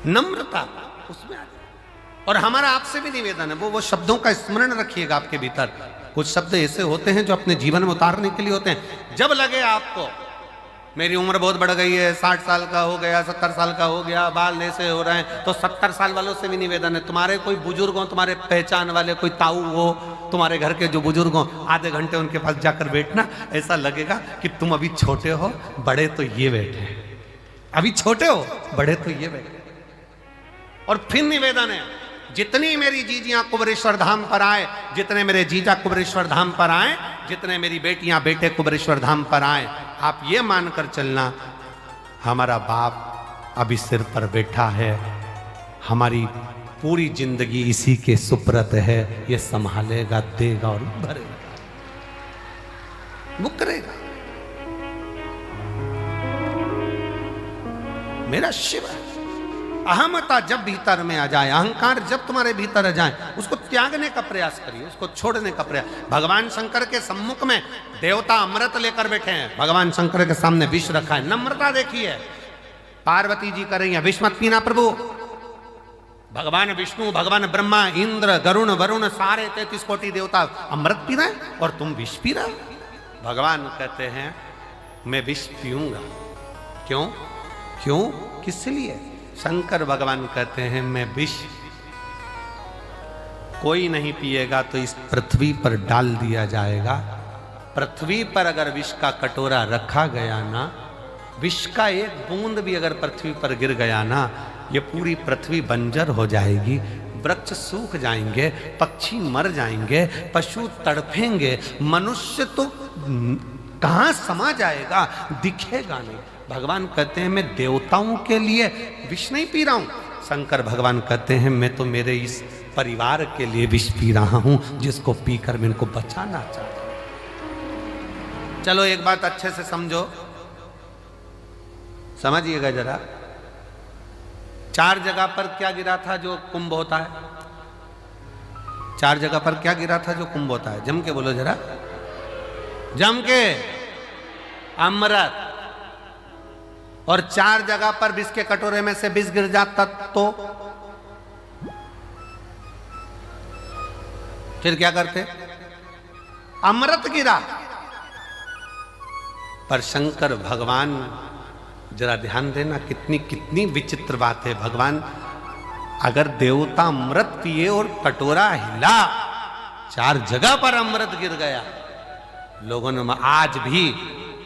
नम्रता उसमें आ जाए। और हमारा आपसे भी निवेदन है, वो शब्दों का स्मरण रखिएगा आपके भीतर। कुछ शब्द ऐसे होते हैं जो अपने जीवन में उतारने के लिए होते हैं। जब लगे आपको मेरी उम्र बहुत बढ़ गई है, 60 साल का हो गया, 70 साल का हो गया, बाल ऐसे हो रहे हैं, तो 70 साल वालों से भी निवेदन है, तुम्हारे कोई बुजुर्ग हो, तुम्हारे पहचान वाले कोई ताऊ हो, तुम्हारे घर के जो बुजुर्ग हो, आधे घंटे उनके पास जाकर बैठना। ऐसा लगेगा कि तुम अभी छोटे हो, बड़े तो ये बैठे, अभी छोटे हो, बड़े तो ये बैठे। और फिर निवेदन है, जितनी मेरी जीजियां कुबरेश्वर धाम पर आए, जितने मेरे जीजा कुबरेश्वर धाम पर आए, जितने मेरी बेटियां बेटे कुबरेश्वर धाम पर आए, आप ये मानकर चलना हमारा बाप अभी सिर पर बैठा है, हमारी पूरी जिंदगी इसी के सुप्रत है, ये संभालेगा, देगा और भरेगा, वो करेगा। मेरा शिव है। अहमता जब भीतर में आ जाए, अहंकार जब तुम्हारे भीतर आ जाए, उसको त्यागने का प्रयास करिए, उसको छोड़ने का प्रयास। भगवान शंकर के सम्मुख में देवता अमृत लेकर बैठे हैं, भगवान शंकर के सामने विष रखा है। नम्रता देखिए, पार्वती जी कर रही है, विष मत पीना प्रभु। भगवान विष्णु, भगवान ब्रह्मा, इंद्र, गरुण, वरुण, सारे 33 कोटि देवता अमृत पी रहे हैं और तुम विष पी रहे हो। भगवान कहते हैं मैं विष पीऊंगा। क्यों? क्यों? किस लिए? शंकर भगवान कहते हैं मैं विष कोई नहीं पिएगा तो इस पृथ्वी पर डाल दिया जाएगा। पृथ्वी पर अगर विष का कटोरा रखा गया ना, विष का एक बूंद भी अगर पृथ्वी पर गिर गया ना, ये पूरी पृथ्वी बंजर हो जाएगी, वृक्ष सूख जाएंगे, पक्षी मर जाएंगे, पशु तड़फेंगे, मनुष्य तो कहां समा जाएगा, दिखेगा नहीं। भगवान कहते हैं मैं देवताओं के लिए विष नहीं पी रहा हूं। शंकर भगवान कहते हैं मैं तो मेरे इस परिवार के लिए विष पी रहा हूं, जिसको पीकर मैं इनको बचाना चाहता हूं। चलो एक बात अच्छे से समझो, समझिएगा जरा। 4 जगह पर क्या गिरा था जो कुंभ होता है? 4 जगह पर क्या गिरा था जो कुंभ होता है? जम के बोलो जरा, जम के। अमृत। और 4 जगह पर विष के कटोरे में से विष गिर जाता तो फिर क्या करते? अमृत गिरा। पर शंकर भगवान, जरा ध्यान देना, कितनी कितनी विचित्र बात है। भगवान अगर देवता अमृत पिए और कटोरा हिला, 4 जगह पर अमृत गिर गया, लोगों ने आज भी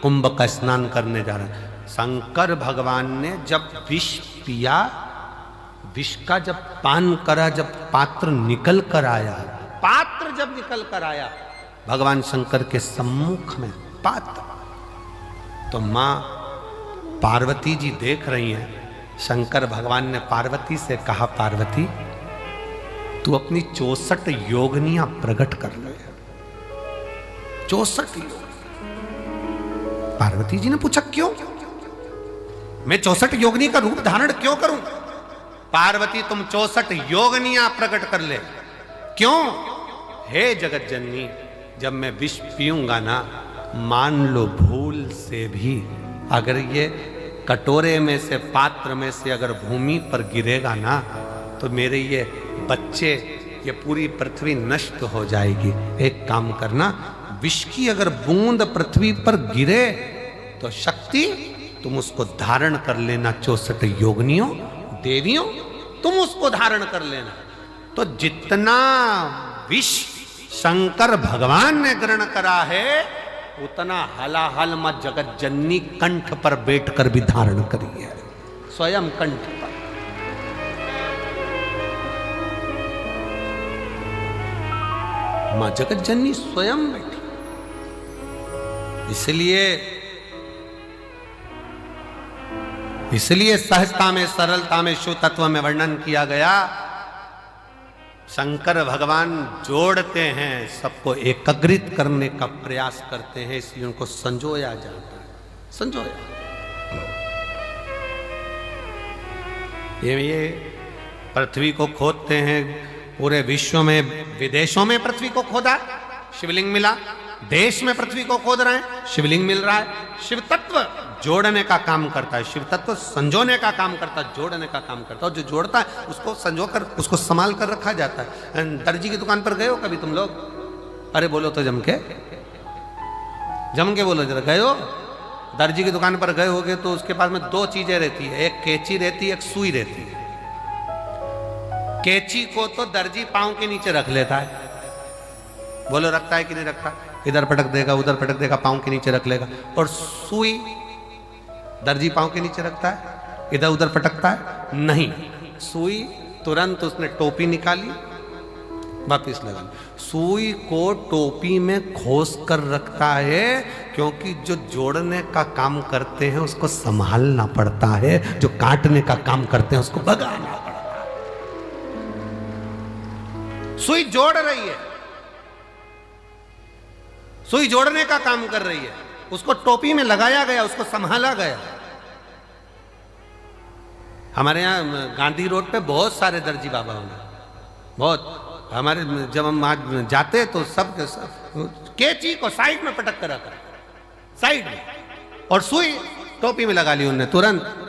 कुंभ का स्नान करने जा रहे हैं। शंकर भगवान ने जब विष पिया, विष का जब पान करा, जब पात्र निकल कर आया, पात्र जब निकल कर आया भगवान शंकर के सम्मुख में पात्र, तो मां पार्वती जी देख रही हैं। शंकर भगवान ने पार्वती से कहा, पार्वती तू अपनी 64 योगनियां प्रकट कर ले। 64 योग। पार्वती जी ने पूछा क्यों? मैं 64 योगनी का रूप धारण क्यों करूं? पार्वती तुम 64 योगनियां प्रकट कर ले। क्यों? हे जगत जननी, जब मैं विष पीऊंगा ना, मान लो भूल से भी अगर ये कटोरे में से, पात्र में से अगर भूमि पर गिरेगा ना, तो मेरे ये बच्चे, ये पूरी पृथ्वी नष्ट हो जाएगी। एक काम करना, विष की अगर बूंद पृथ्वी पर गिरे तो शक्ति तुम उसको धारण कर लेना। 64 योगनियों, देवियों, तुम उसको धारण कर लेना। तो जितना विष शंकर भगवान ने ग्रहण करा है, उतना हलाहल मां जगत जननी कंठ पर बैठकर भी धारण करी है, स्वयं कंठ पर। मां जगत जननी स्वयं बैठी। इसलिए सहजता में, सरलता में, शुद्ध तत्व में वर्णन किया गया। शंकर भगवान जोड़ते हैं, सबको एकत्रित करने का प्रयास करते हैं, इसलिए उनको संजोया जाता है। संजोया। ये पृथ्वी को खोदते हैं, पूरे विश्व में, विदेशों में पृथ्वी को खोदा, शिवलिंग मिला। देश में पृथ्वी को खोद रहे हैं, शिवलिंग मिल रहा है। शिव तत्व जोड़ने का काम करता है, शिव तत्व संजोने का काम करता है, जोड़ने का काम करता है। और जो जोड़ता है उसको संजो कर, उसको संभाल कर रखा जाता है। दर्जी की दुकान पर गए हो कभी तुम लोग? अरे बोलो तो जम के बोलो जरा, गए हो? दर्जी की दुकान पर गए होगे तो उसके पास में 2 चीजें रहती है, एक कैंची रहती है, एक सुई रहती है। कैंची को तो दर्जी पांव के नीचे रख लेता है, बोलो रखता है कि नहीं रखता? इधर पटक देगा, उधर पटक देगा, पांव के नीचे रख लेगा। और सुई दर्जी पांव के नीचे रखता है, इधर उधर पटकता है? नहीं, सुई तुरंत उसने टोपी निकाली, वापिस लगा ली। सुई को टोपी में खोस कर रखता है, क्योंकि जो जोड़ने का काम करते हैं उसको संभालना पड़ता है, जो काटने का काम करते हैं उसको भगाना पड़ता है। सुई जोड़ रही है, सुई जोड़ने का काम कर रही है, उसको टोपी में लगाया गया, उसको संभाला गया। हमारे यहाँ गांधी रोड पे बहुत सारे दर्जी बाबा होंगे, बहुत। हमारे जब हम आज जाते तो सब कैंची को साइड में पटक कर रखा, साइड में, और सुई टोपी में लगा ली उन्होंने, तुरंत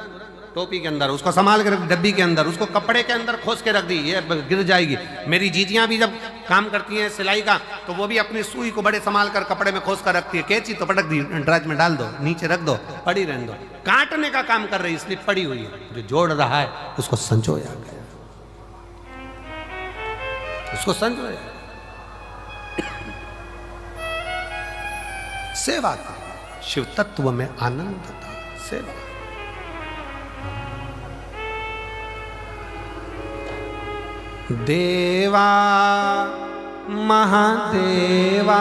टोपी के अंदर उसको संभाल के रख, डब्बी के अंदर, उसको कपड़े के अंदर खोस के रख दी, ये गिर जाएगी। मेरी जीजियां भी जब काम करती हैं सिलाई का, तो वो भी अपनी सुई को बड़े संभाल कर कपड़े में खोस कर रखती है। कैंची तो पटक दी, ड्राज में डाल दो, नीचे रख दो, पड़ी रहने दो। काटने का काम कर रही, इसलिए पड़ी हुई है। जो जोड़ रहा है उसको संजोया गया, उसको संजोया। सेवा का, शिव तत्व में आनंद था, सेवा। देवा महादेवा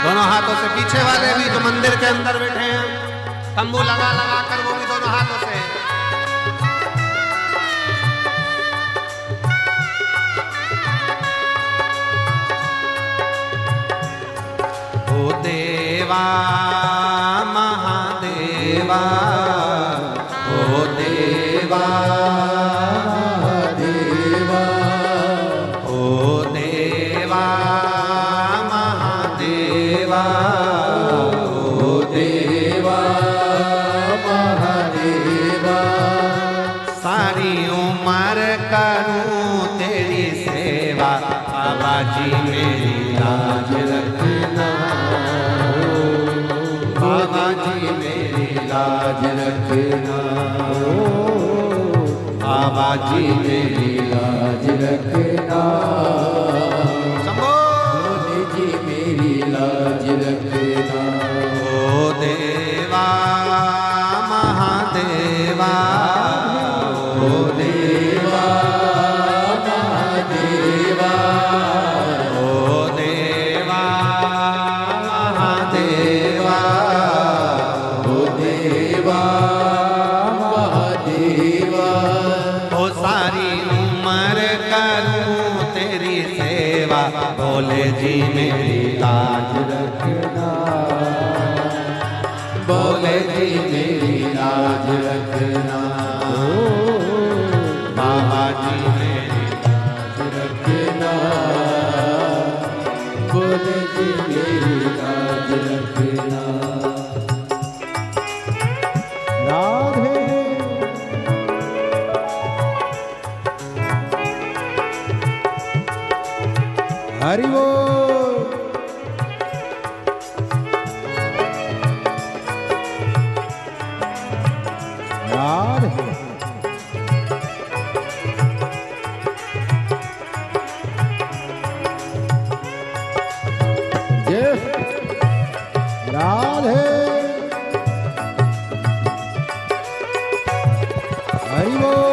दोनों हाथों से, पीछे वाले भी जो मंदिर के अंदर बैठे हैं, तंबू लगा लगा कर, वो भी दोनों हाथों से। ओ देवा महादेवा, ओ देवा देवा, ओ देवा महादेवा, ओ देवा महादेवा। सारी उम्र करूं तेरी सेवा, बाबा जी मेरी लाज रखना, बाबा जी मेरी लाज रखना, बाबा जी मेरी लाज रखना, शंभो भोले जी मेरी लाज रखना। ओ देवा महादेवा, ओ देवा महादेवा, ओ देवा महादेवा, ओ देवा महादेवा, ओ सारी उम्र करूं तेरी सेवा, भोले जी मेरी लाज रखना, भोले जी मेरी लाज रखना, बाबा जी मेरी लाज रखना, भोले जी मेरी लाज रखना। राधे हरि बोल। राधे जय राधे हरि बोल।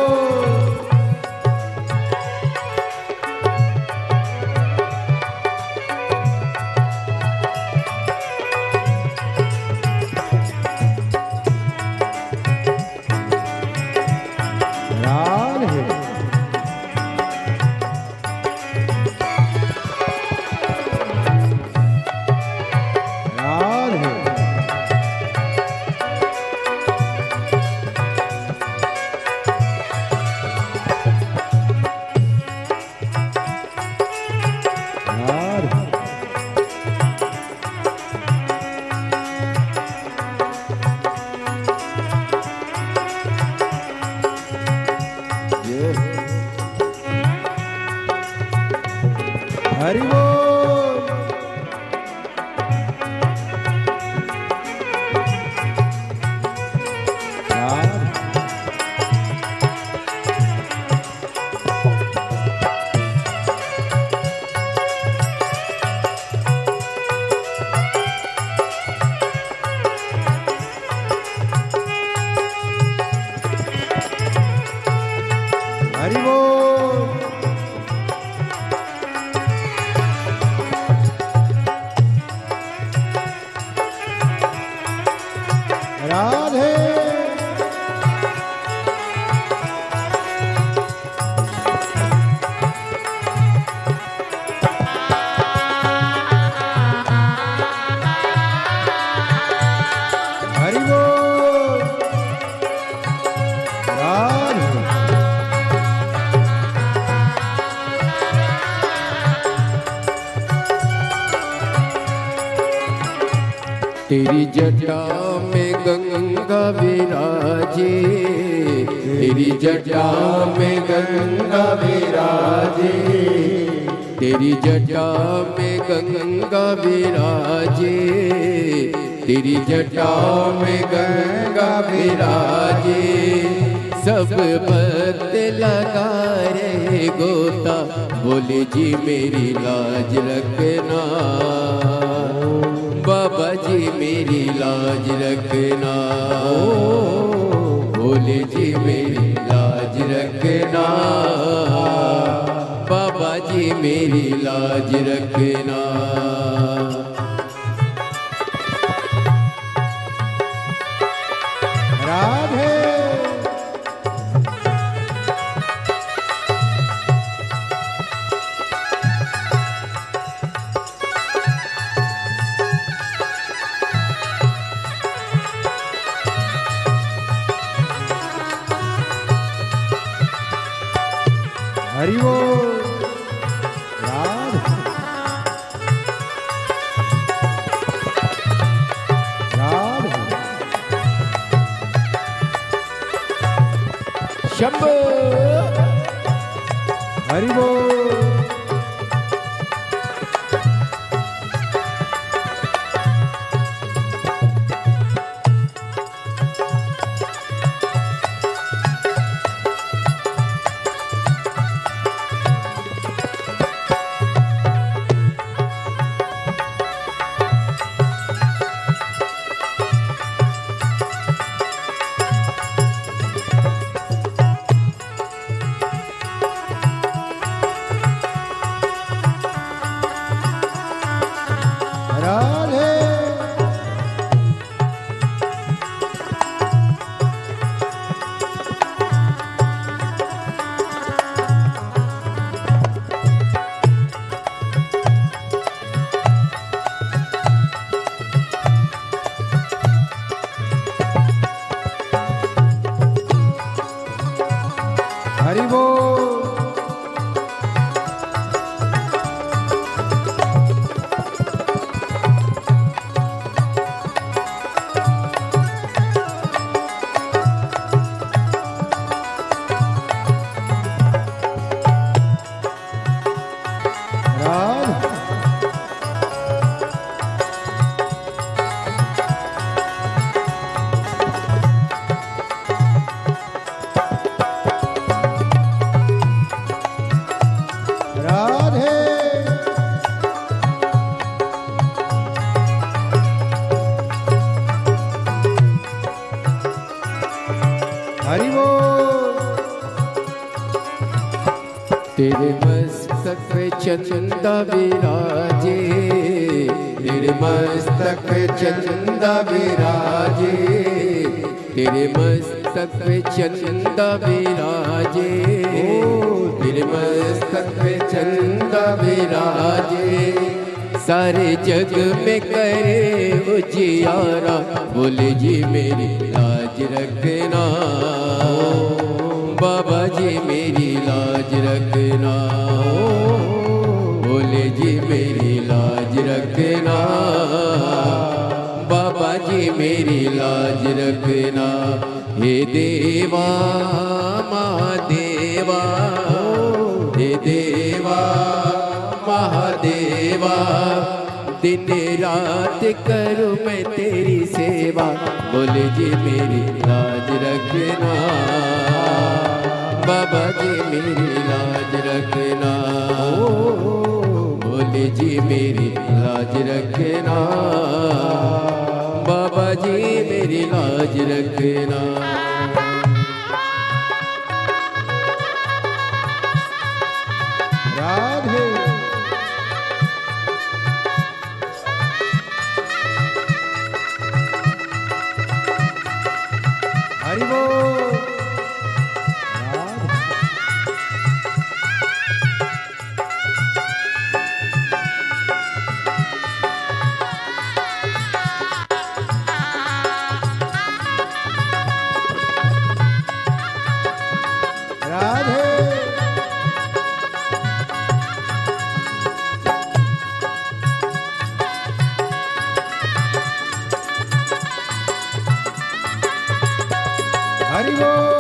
राधे राधे राधे जय हरि बोल। राधे हरि बोल। राधे हरि बोल। राधे तेरी जटा में गंगा विराजे, तेरी जटा में गंगा विराजे, तेरी जटा में गंगा विराजे, तेरी जटा में गंगा विराजे। सब पत लगा रे गोता, बोले जी मेरी लाज रखना, बाबा जी मेरी लाज रखना, भोले जी मेरी लाज रखना, बाबा जी मेरी लाज रखना। राधे हरि बोल। राधे राधे शंभो हरि बोल। तेरे मस्तक पे चंदा विराजे, तेरे मस्तक पे चंदा विराजे, तेरे मस्तक पे चंदा विराजे, तेरे मस्तक पे चंदा विराजे। सारे जग में करे उजियारा, बोले जी मेरी लाज रखना, बाबा जी मेरी लाज रखना, बोले जी मेरी लाज रखना, बाबा जी मेरी लाज रखना। हे देवा महादेवा, हे देवा महादेवा, दिन रात करूँ मैं तेरी सेवा, बोले जी मेरी लाज रखना, बाबा जी मेरी लाज रखना, बोले जी मेरी लाज रखना, बाबा जी मेरी लाज रखना। राधे हरि बोल। हरि बोल।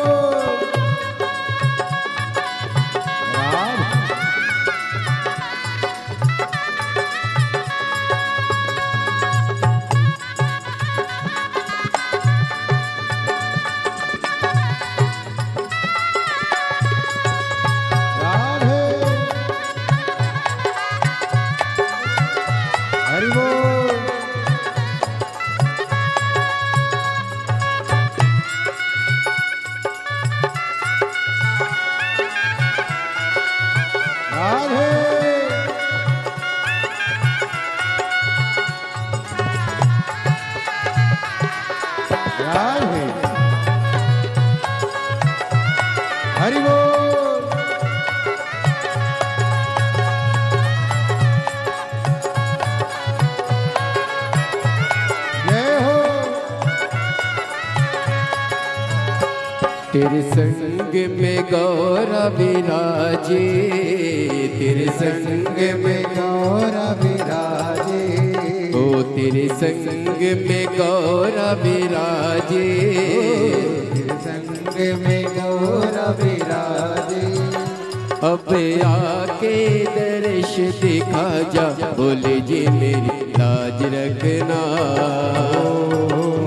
राधे हरि बोल। राधे राधे हरि बोल। जय हो। तेरे संग में गौरा विराजे, तेरे संग में गौरा विराजे, ओ तेरे संग में गौरा विराजे, तेरे संग में गौरा विराजे। अब आके दर्श दिखा जा, बोले जी मेरी लाज रखना,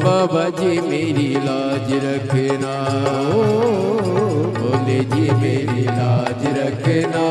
बाबा जी मेरी लाज रखना, बोले जी मेरी लाज रखना,